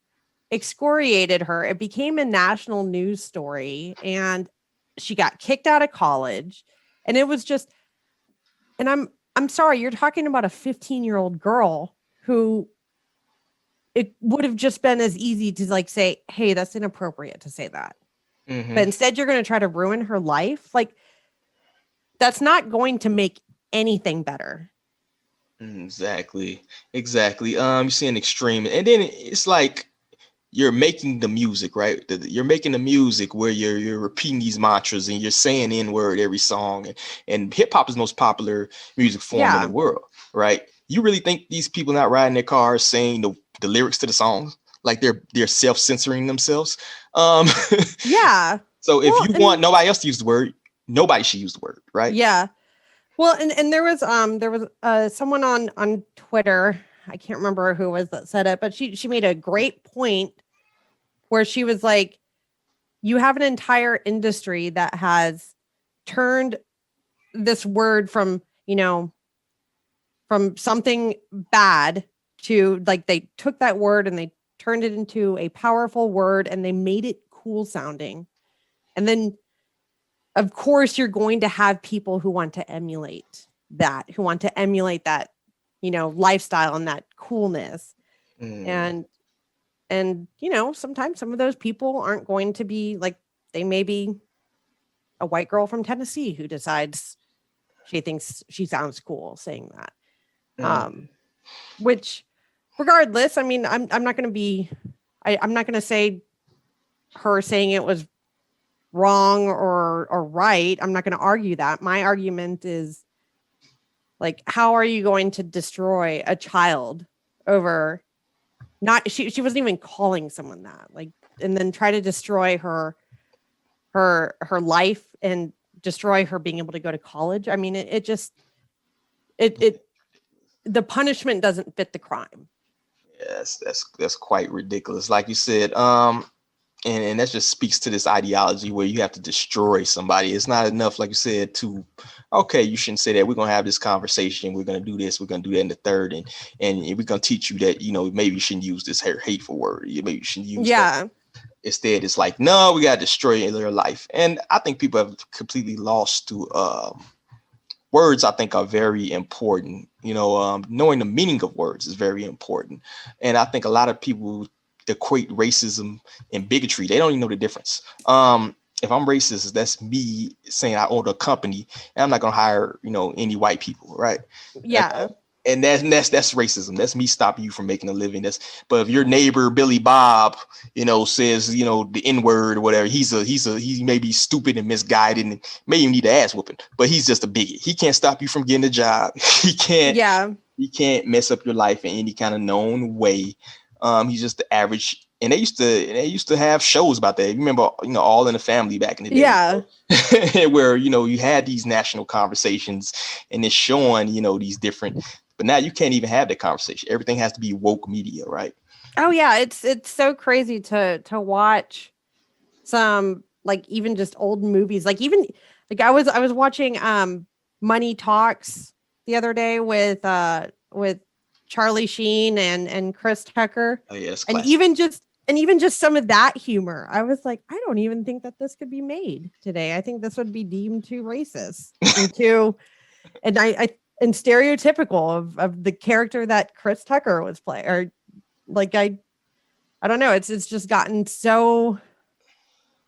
excoriated her. It became a national news story and she got kicked out of college. And it was just, and I'm sorry, you're talking about a 15-year-old girl who it would have just been as easy to like say, hey, that's inappropriate to say that. Mm-hmm. But instead you're going to try to ruin her life. Like that's not going to make anything better. Exactly. You're seeing extreme, and then it's like you're making the music, right? You're making the music where you're repeating these mantras and you're saying N-word every song, and hip hop is the most popular music form in the world, right? You really think these people not riding their cars saying the lyrics to the songs? like they're self-censoring themselves. Um, Yeah. so if Well, you want nobody else to use the word, nobody should use the word, right? yeah. Well, and there was someone on Twitter, I can't remember who it was that said it, but she made a great point where she was like, you have an entire industry that has turned this word from, from something bad to, like, they took that word and they turned it into a powerful word and they made it cool sounding. And then of course you're going to have people who want to emulate that, lifestyle and that coolness. And sometimes some of those people aren't going to be like, they may be a white girl from Tennessee who decides she thinks she sounds cool saying that. Which regardless, I mean, I'm not going to be, I'm not going to say her saying it was wrong or right. I'm not going to argue that. My argument is, like, how are you going to destroy a child over not, she wasn't even calling someone that, like, and then try to destroy her life and destroy her being able to go to college. I mean, it just the punishment doesn't fit the crime. Yes, that's quite ridiculous. Like you said, and that just speaks to this ideology where you have to destroy somebody. It's not enough, like you said, to, okay, you shouldn't say that. We're gonna have this conversation. We're gonna do this. We're gonna do that in the third, and we're gonna teach you that maybe you shouldn't use this hateful word. Maybe you shouldn't use that. Instead, it's like, no, we gotta destroy their life. And I think people have completely lost to words. I think are very important. Knowing the meaning of words is very important. And I think a lot of people equate racism and bigotry. They don't even know the difference. If I'm racist, that's me saying I own a company and I'm not gonna hire, any white people, right? Yeah. And that's racism. That's me stopping you from making a living. But if your neighbor Billy Bob, says, the N-word or whatever, he may be stupid and misguided and may even need an ass whooping, but he's just a bigot. He can't stop you from getting a job. He can't mess up your life in any kind of known way. He's just the average, and they used to have shows about that. You remember, All in the Family back in the day, where you had these national conversations, and it's showing these different. But now you can't even have that conversation. Everything has to be woke media, right? Oh yeah, it's so crazy to watch some, like, even just old movies. Like, even like I was watching Money Talks the other day with Charlie Sheen and Chris Tucker. Oh yes, and even just some of that humor, I was like, I don't even think that this could be made today. I think this would be deemed too racist and stereotypical of the character that Chris Tucker was playing. Or like, I don't know. It's just gotten so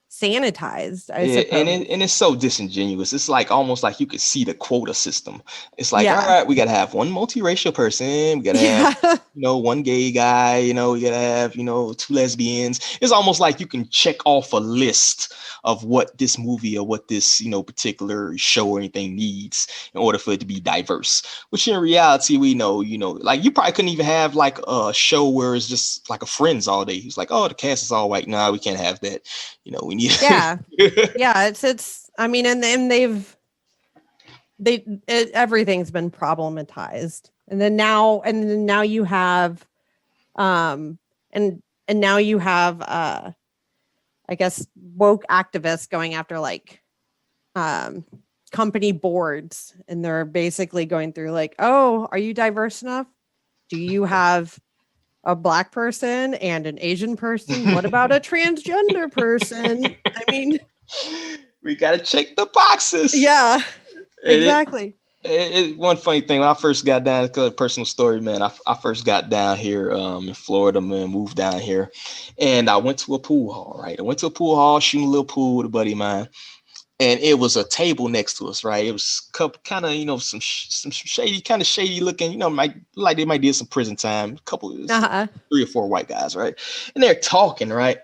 sanitized, I suppose. And it's so disingenuous. It's like almost like you could see the quota system. It's like, all right, we gotta have one multiracial person, we gotta have one gay guy, we gotta have 2 lesbians. It's almost like you can check off a list of what this movie or what this particular show or anything needs in order for it to be diverse. Which in reality, we know, like you probably couldn't even have like a show where it's just like a Friends all day. It's like, oh, the cast is all white. Nah, we can't have that. We need it's I mean, and everything's been problematized. And then now you have and now you have I guess woke activists going after, like, company boards, and they're basically going through like, oh, are you diverse enough? Do you have a Black person and an Asian person? What about a transgender person? I mean, we gotta check the boxes. Yeah, exactly. One funny thing, when I first got down, it's a personal story, man. I first got down here in Florida, man, moved down here, and I went to a pool hall, right? I went to a pool hall, shooting a little pool with a buddy of mine, and it was a table next to us, right? It was kind of, some shady looking, like they might do some prison time. A couple, 3 or 4 white guys, right? And they're talking, right?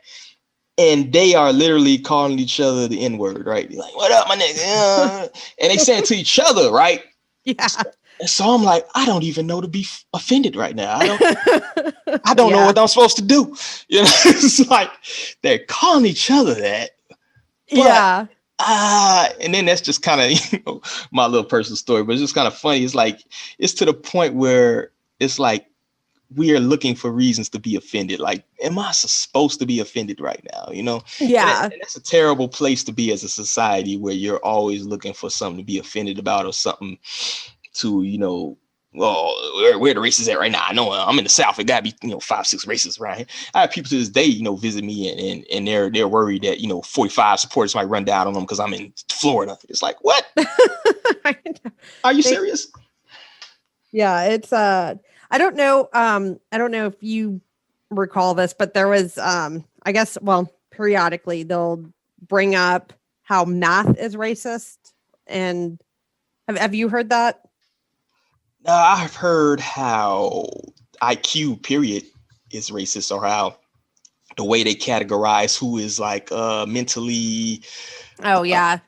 And they are literally calling each other the N-word, right? Like, what up, my nigga? And they say it to each other, right? Yeah. And so I'm like, I don't even know to be offended right now. I don't know what I'm supposed to do. You know, it's like they're calling each other that. But and then that's just kind of my little personal story, but it's just kind of funny. It's like it's to the point where it's like we are looking for reasons to be offended. Like, am I supposed to be offended right now? You know? And that's a terrible place to be as a society where you're always looking for something to be offended about or something to, well, where the races at right now? I know I'm in the South. It gotta be 5-6 races, right? I have people to this day, visit me and they're worried that 45 supporters might run down on them because I'm in Florida. It's like, what? Are you serious? Yeah, it's I don't know if you recall this, but there was I guess, well, periodically they'll bring up how math is racist. And have you heard that? I've heard how IQ period is racist, or how the way they categorize who is like mentally. Oh yeah.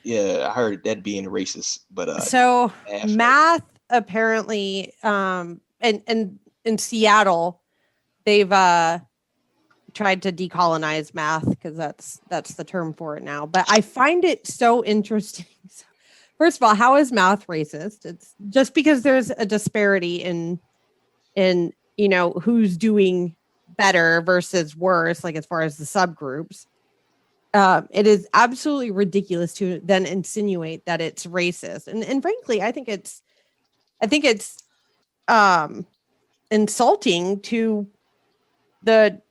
I heard that being racist, but so math apparently and in Seattle they've tried to decolonize math because that's the term for it now. But I find it so interesting. First of all, how is math racist? It's just because there's a disparity in who's doing better versus worse, like as far as the subgroups. It is absolutely ridiculous to then insinuate that it's racist. And frankly, I think it's insulting to the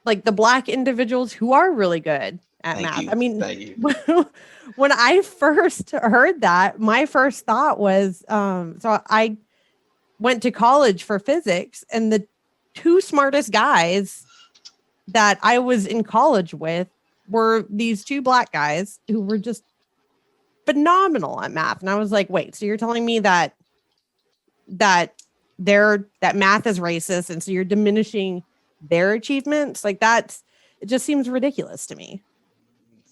Black individuals who are really good at math. I mean, when I first heard that, my first thought was, so I went to college for physics, and the two smartest guys that I was in college with were these two Black guys who were just phenomenal at math. And I was like, wait, so you're telling me that math is racist, and so you're diminishing their achievements? Like, it just seems ridiculous to me.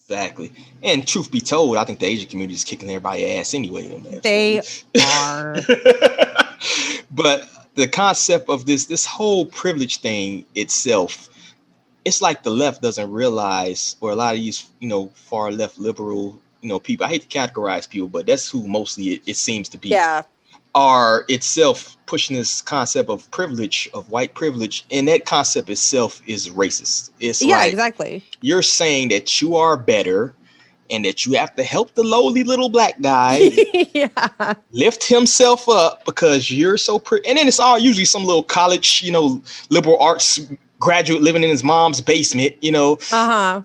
Exactly. And truth be told, I think the Asian community is kicking everybody's ass anyway. They are. But the concept of this whole privilege thing itself, it's like the left doesn't realize, or a lot of these, far left liberal, people, I hate to categorize people, but that's who mostly it seems to be. Yeah. Are itself pushing this concept of privilege, of white privilege, and that concept itself is racist. It's exactly. You're saying that you are better and that you have to help the lowly little Black guy lift himself up because you're so and then it's all usually some little college, liberal arts graduate living in his mom's basement,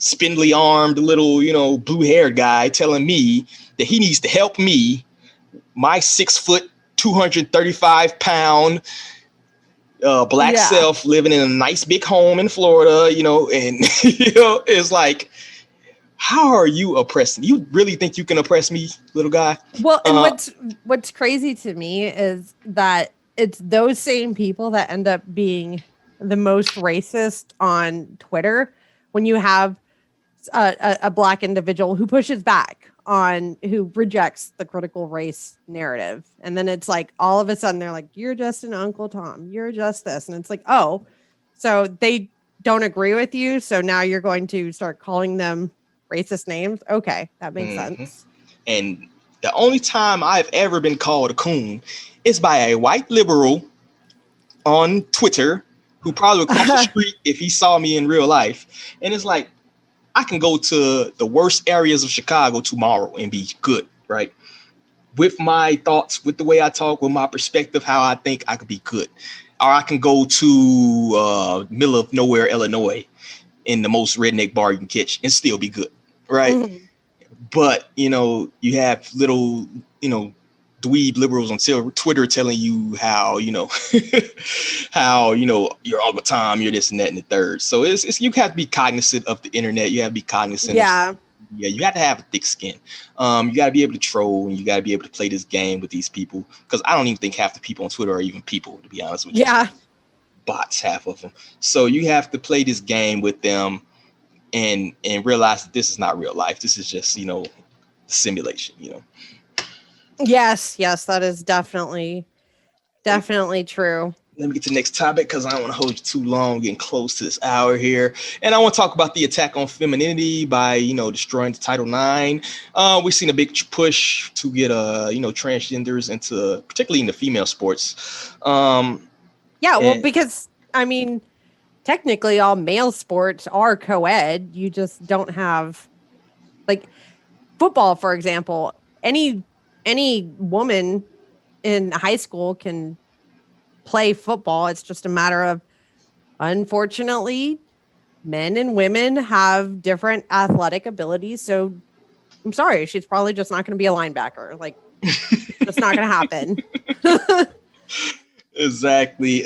spindly armed little, blue haired guy telling me that he needs to help me, my 6 foot 235 pound Black self living in a nice big home in Florida, and it's like, how are you oppressing? You really think you can oppress me, little guy? Well, and what's crazy to me is that it's those same people that end up being the most racist on Twitter when you have a Black individual who pushes back on, who rejects the critical race narrative. And then it's like, all of a sudden they're like, you're just an Uncle Tom, you're just this. And it's like, oh, so they don't agree with you, so now you're going to start calling them racist names? Okay, that makes sense. And the only time I've ever been called a coon is by a white liberal on Twitter who probably would cross the street if he saw me in real life. And it's like, I can go to the worst areas of Chicago tomorrow and be good, right? With my thoughts, with the way I talk, with my perspective, how I think, I could be good. Or I can go to middle of nowhere, Illinois, in the most redneck bar you can catch and still be good, right? Mm-hmm. But, you have little, dweeb liberals on Twitter telling you how, how, you're Uncle Tom, you're this and that and the third. So it's you have to be cognizant of the internet. You have to be cognizant. You have to have a thick skin. You got to be able to troll, and you got to be able to play this game with these people. Because I don't even think half the people on Twitter are even people, to be honest with you. Yeah. Bots, half of them. So you have to play this game with them and realize that this is not real life. This is just, simulation, Yes, that is definitely true. Let me get to the next topic because I don't want to hold you too long, getting close to this hour here. And I want to talk about the attack on femininity by, destroying the Title IX. We've seen a big push to get, transgenders into, particularly in the female sports. Yeah, well, because I mean, technically all male sports are co-ed. You just don't have, like, football, for example. Any woman in high school can play football. It's just a matter of, unfortunately, men and women have different athletic abilities. So I'm sorry, she's probably just not going to be a linebacker. Like, that's not going to happen. Exactly.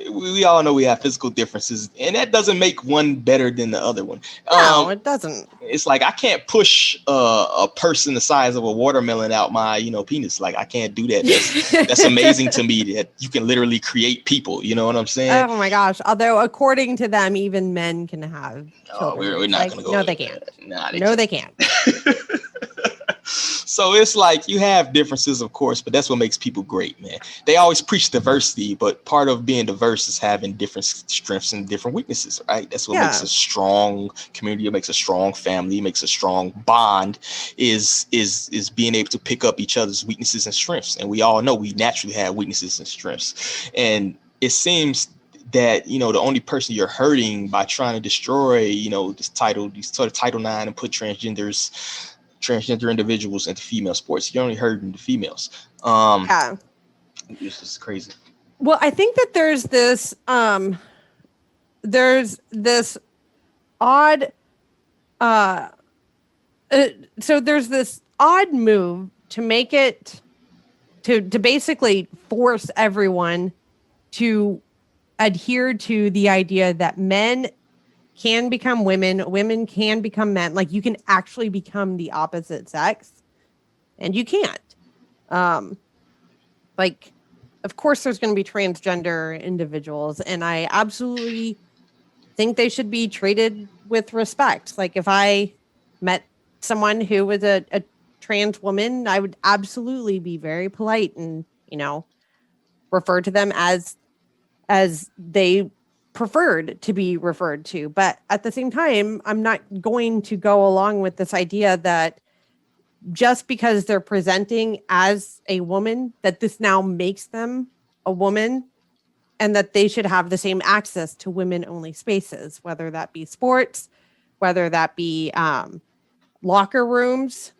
We all know we have physical differences, and that doesn't make one better than the other one. No, it doesn't. It's like I can't push a person the size of a watermelon out my, penis. Like, I can't do that. That's amazing to me that you can literally create people. You know what I'm saying? Oh my gosh! Although according to them, even men can have children. We're not going to go. No, they can't. They can't. So it's like you have differences, of course, but that's what makes people great, man. They always preach diversity, but part of being diverse is having different strengths and different weaknesses, right? That's what makes a strong community, it makes a strong family, it makes a strong bond, is being able to pick up each other's weaknesses and strengths. And we all know we naturally have weaknesses and strengths. And it seems that, the only person you're hurting by trying to destroy, these Title IX and put transgender individuals into female sports, you're only hurting the females. It's just crazy. Well, I think that there's this odd so there's this odd move to make it to basically force everyone to adhere to the idea that men can become women, women can become men. Like, you can actually become the opposite sex, and you can't. Like, of course there's going to be transgender individuals, and I absolutely think they should be treated with respect. Like, if I met someone who was a trans woman, I would absolutely be very polite and, refer to them as they preferred to be referred to. But at the same time, I'm not going to go along with this idea that just because they're presenting as a woman, that this now makes them a woman, and that they should have the same access to women only spaces, whether that be sports, whether that be locker rooms,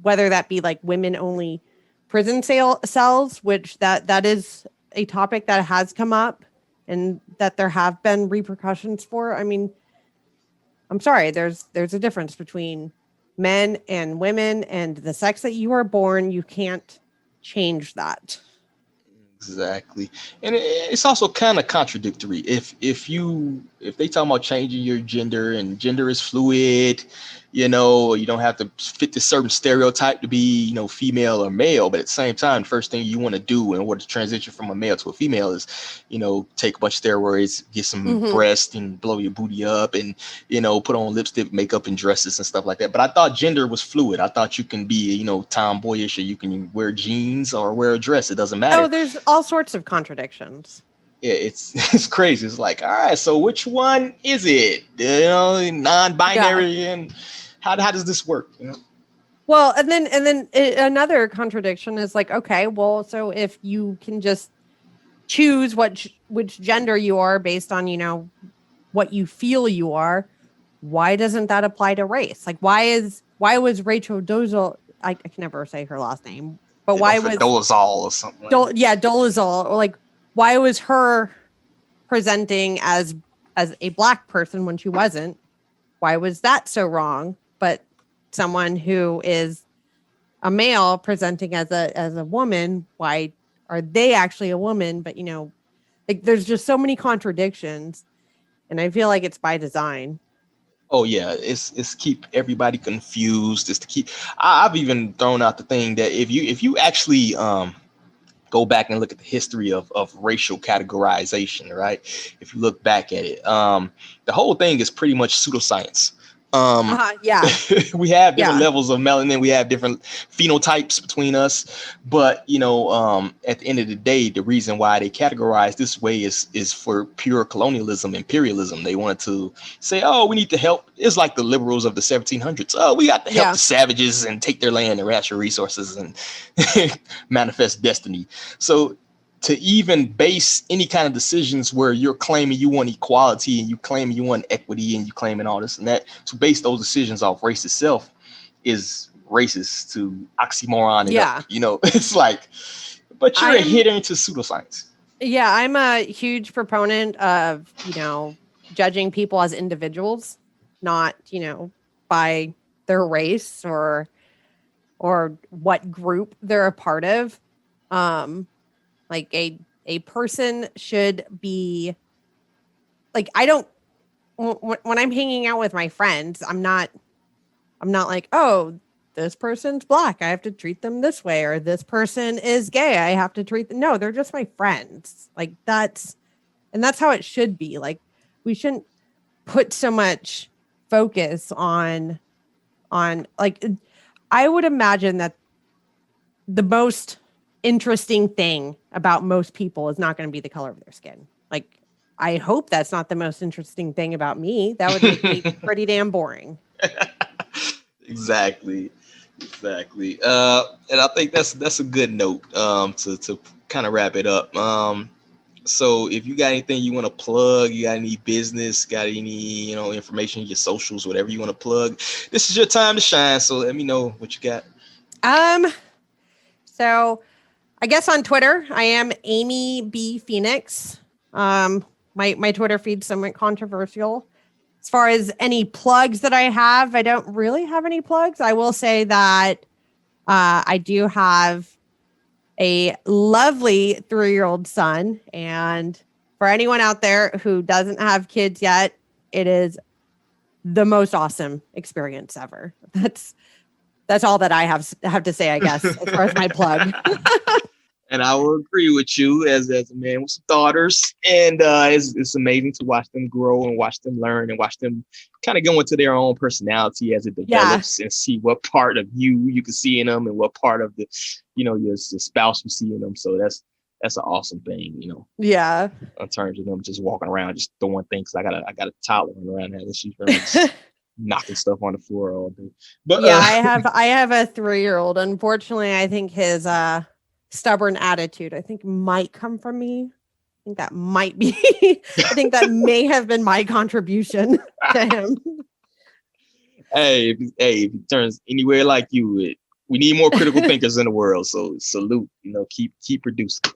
whether that be like women only prison cells, which that is a topic that has come up and that there have been repercussions for. I mean, I'm sorry, there's a difference between men and women, and the sex that you are born, you can't change that. Exactly. And it's also kind of contradictory. If they talk about changing your gender, and gender is fluid, you don't have to fit this certain stereotype to be, female or male. But at the same time, the first thing you want to do in order to transition from a male to a female is, take a bunch of steroids, get some breast and blow your booty up, and, put on lipstick, makeup, and dresses and stuff like that. But I thought gender was fluid. I thought you can be, tomboyish, or you can wear jeans or wear a dress. It doesn't matter. Oh, there's all sorts of contradictions. Yeah, it's crazy. It's like, all right, so which one is it? Non-binary, and how does this work? Well, and then another contradiction is like, okay, well, so if you can just choose which gender you are based on, what you feel you are, why doesn't that apply to race? Like, why was Rachel Dolezal? I can never say her last name, but why was Dolezal or something? Dolezal, or like, why was her presenting as a Black person when she wasn't? Why was that so wrong? But someone who is a male presenting as a woman, why are they actually a woman? But like, there's just so many contradictions, and I feel like it's by design. Oh yeah, it's keep everybody confused. It's to keep. I've even thrown out the thing that if you actually go back and look at the history of racial categorization, right? If you look back at it, the whole thing is pretty much pseudoscience. Yeah. We have different Yeah. levels of melanin. We have different phenotypes between us. But, at the end of the day, the reason why they categorize this way is for pure colonialism, imperialism. They wanted to say, oh, we need to help. It's like the liberals of the 1700s. Oh, we got to help the savages and take their land and ration resources and manifest destiny. So to even base any kind of decisions where you're claiming you want equality and you claiming you want equity and you claiming all this and that, to base those decisions off race itself is racist to oxymoron. It's like, but you're adhering to pseudoscience. Yeah, I'm a huge proponent of, judging people as individuals, not, by their race or what group they're a part of. Like a person should be like, I don't, when I'm hanging out with my friends, I'm not like, oh, this person's black, I have to treat them this way, or this person is gay, I have to treat them. No, they're just my friends. Like that's how it should be. Like we shouldn't put so much focus on like, I would imagine that the most interesting thing about most people is not going to be the color of their skin. Like, I hope that's not the most interesting thing about me. That would make me pretty damn boring. Exactly. And I think that's a good note to kind of wrap it up. So if you got anything you want to plug, you got any business, got any information, your socials, whatever you want to plug, this is your time to shine. So let me know what you got. So I guess on Twitter I am Amy B Phoenix. My Twitter feed's somewhat controversial. As far as any plugs that I have, I don't really have any plugs. I will say that I do have a lovely 3-year-old son. And for anyone out there who doesn't have kids yet, it is the most awesome experience ever. That's all that I have to say, I guess, as far as my plug. And I will agree with you as a man with some daughters. And it's amazing to watch them grow and watch them learn and watch them kind of go into their own personality as it develops and see what part of you can see in them and what part of the, your spouse you see in them. So that's an awesome thing, Yeah. In terms of them just walking around, just throwing things. I got a toddler around there and she's just knocking stuff on the floor all day. But yeah, I have a 3-year-old. Unfortunately, I think his stubborn attitude, I think, might come from me. I think that might be I think that may have been my contribution to him. Hey, if he turns anywhere like you, we need more critical thinkers in the world. So salute, keep producing.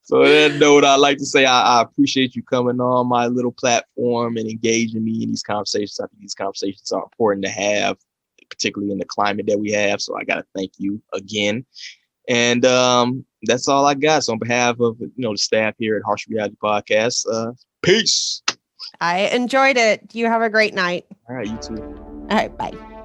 So on that note, I'd like to say I appreciate you coming on my little platform and engaging me in these conversations. I think these conversations are important to have, particularly in the climate that we have. So I got to thank you again. And that's all I got. So on behalf of the staff here at Harsh Reality Podcast, peace. I enjoyed it. You have a great night. All right, you too. All right, bye.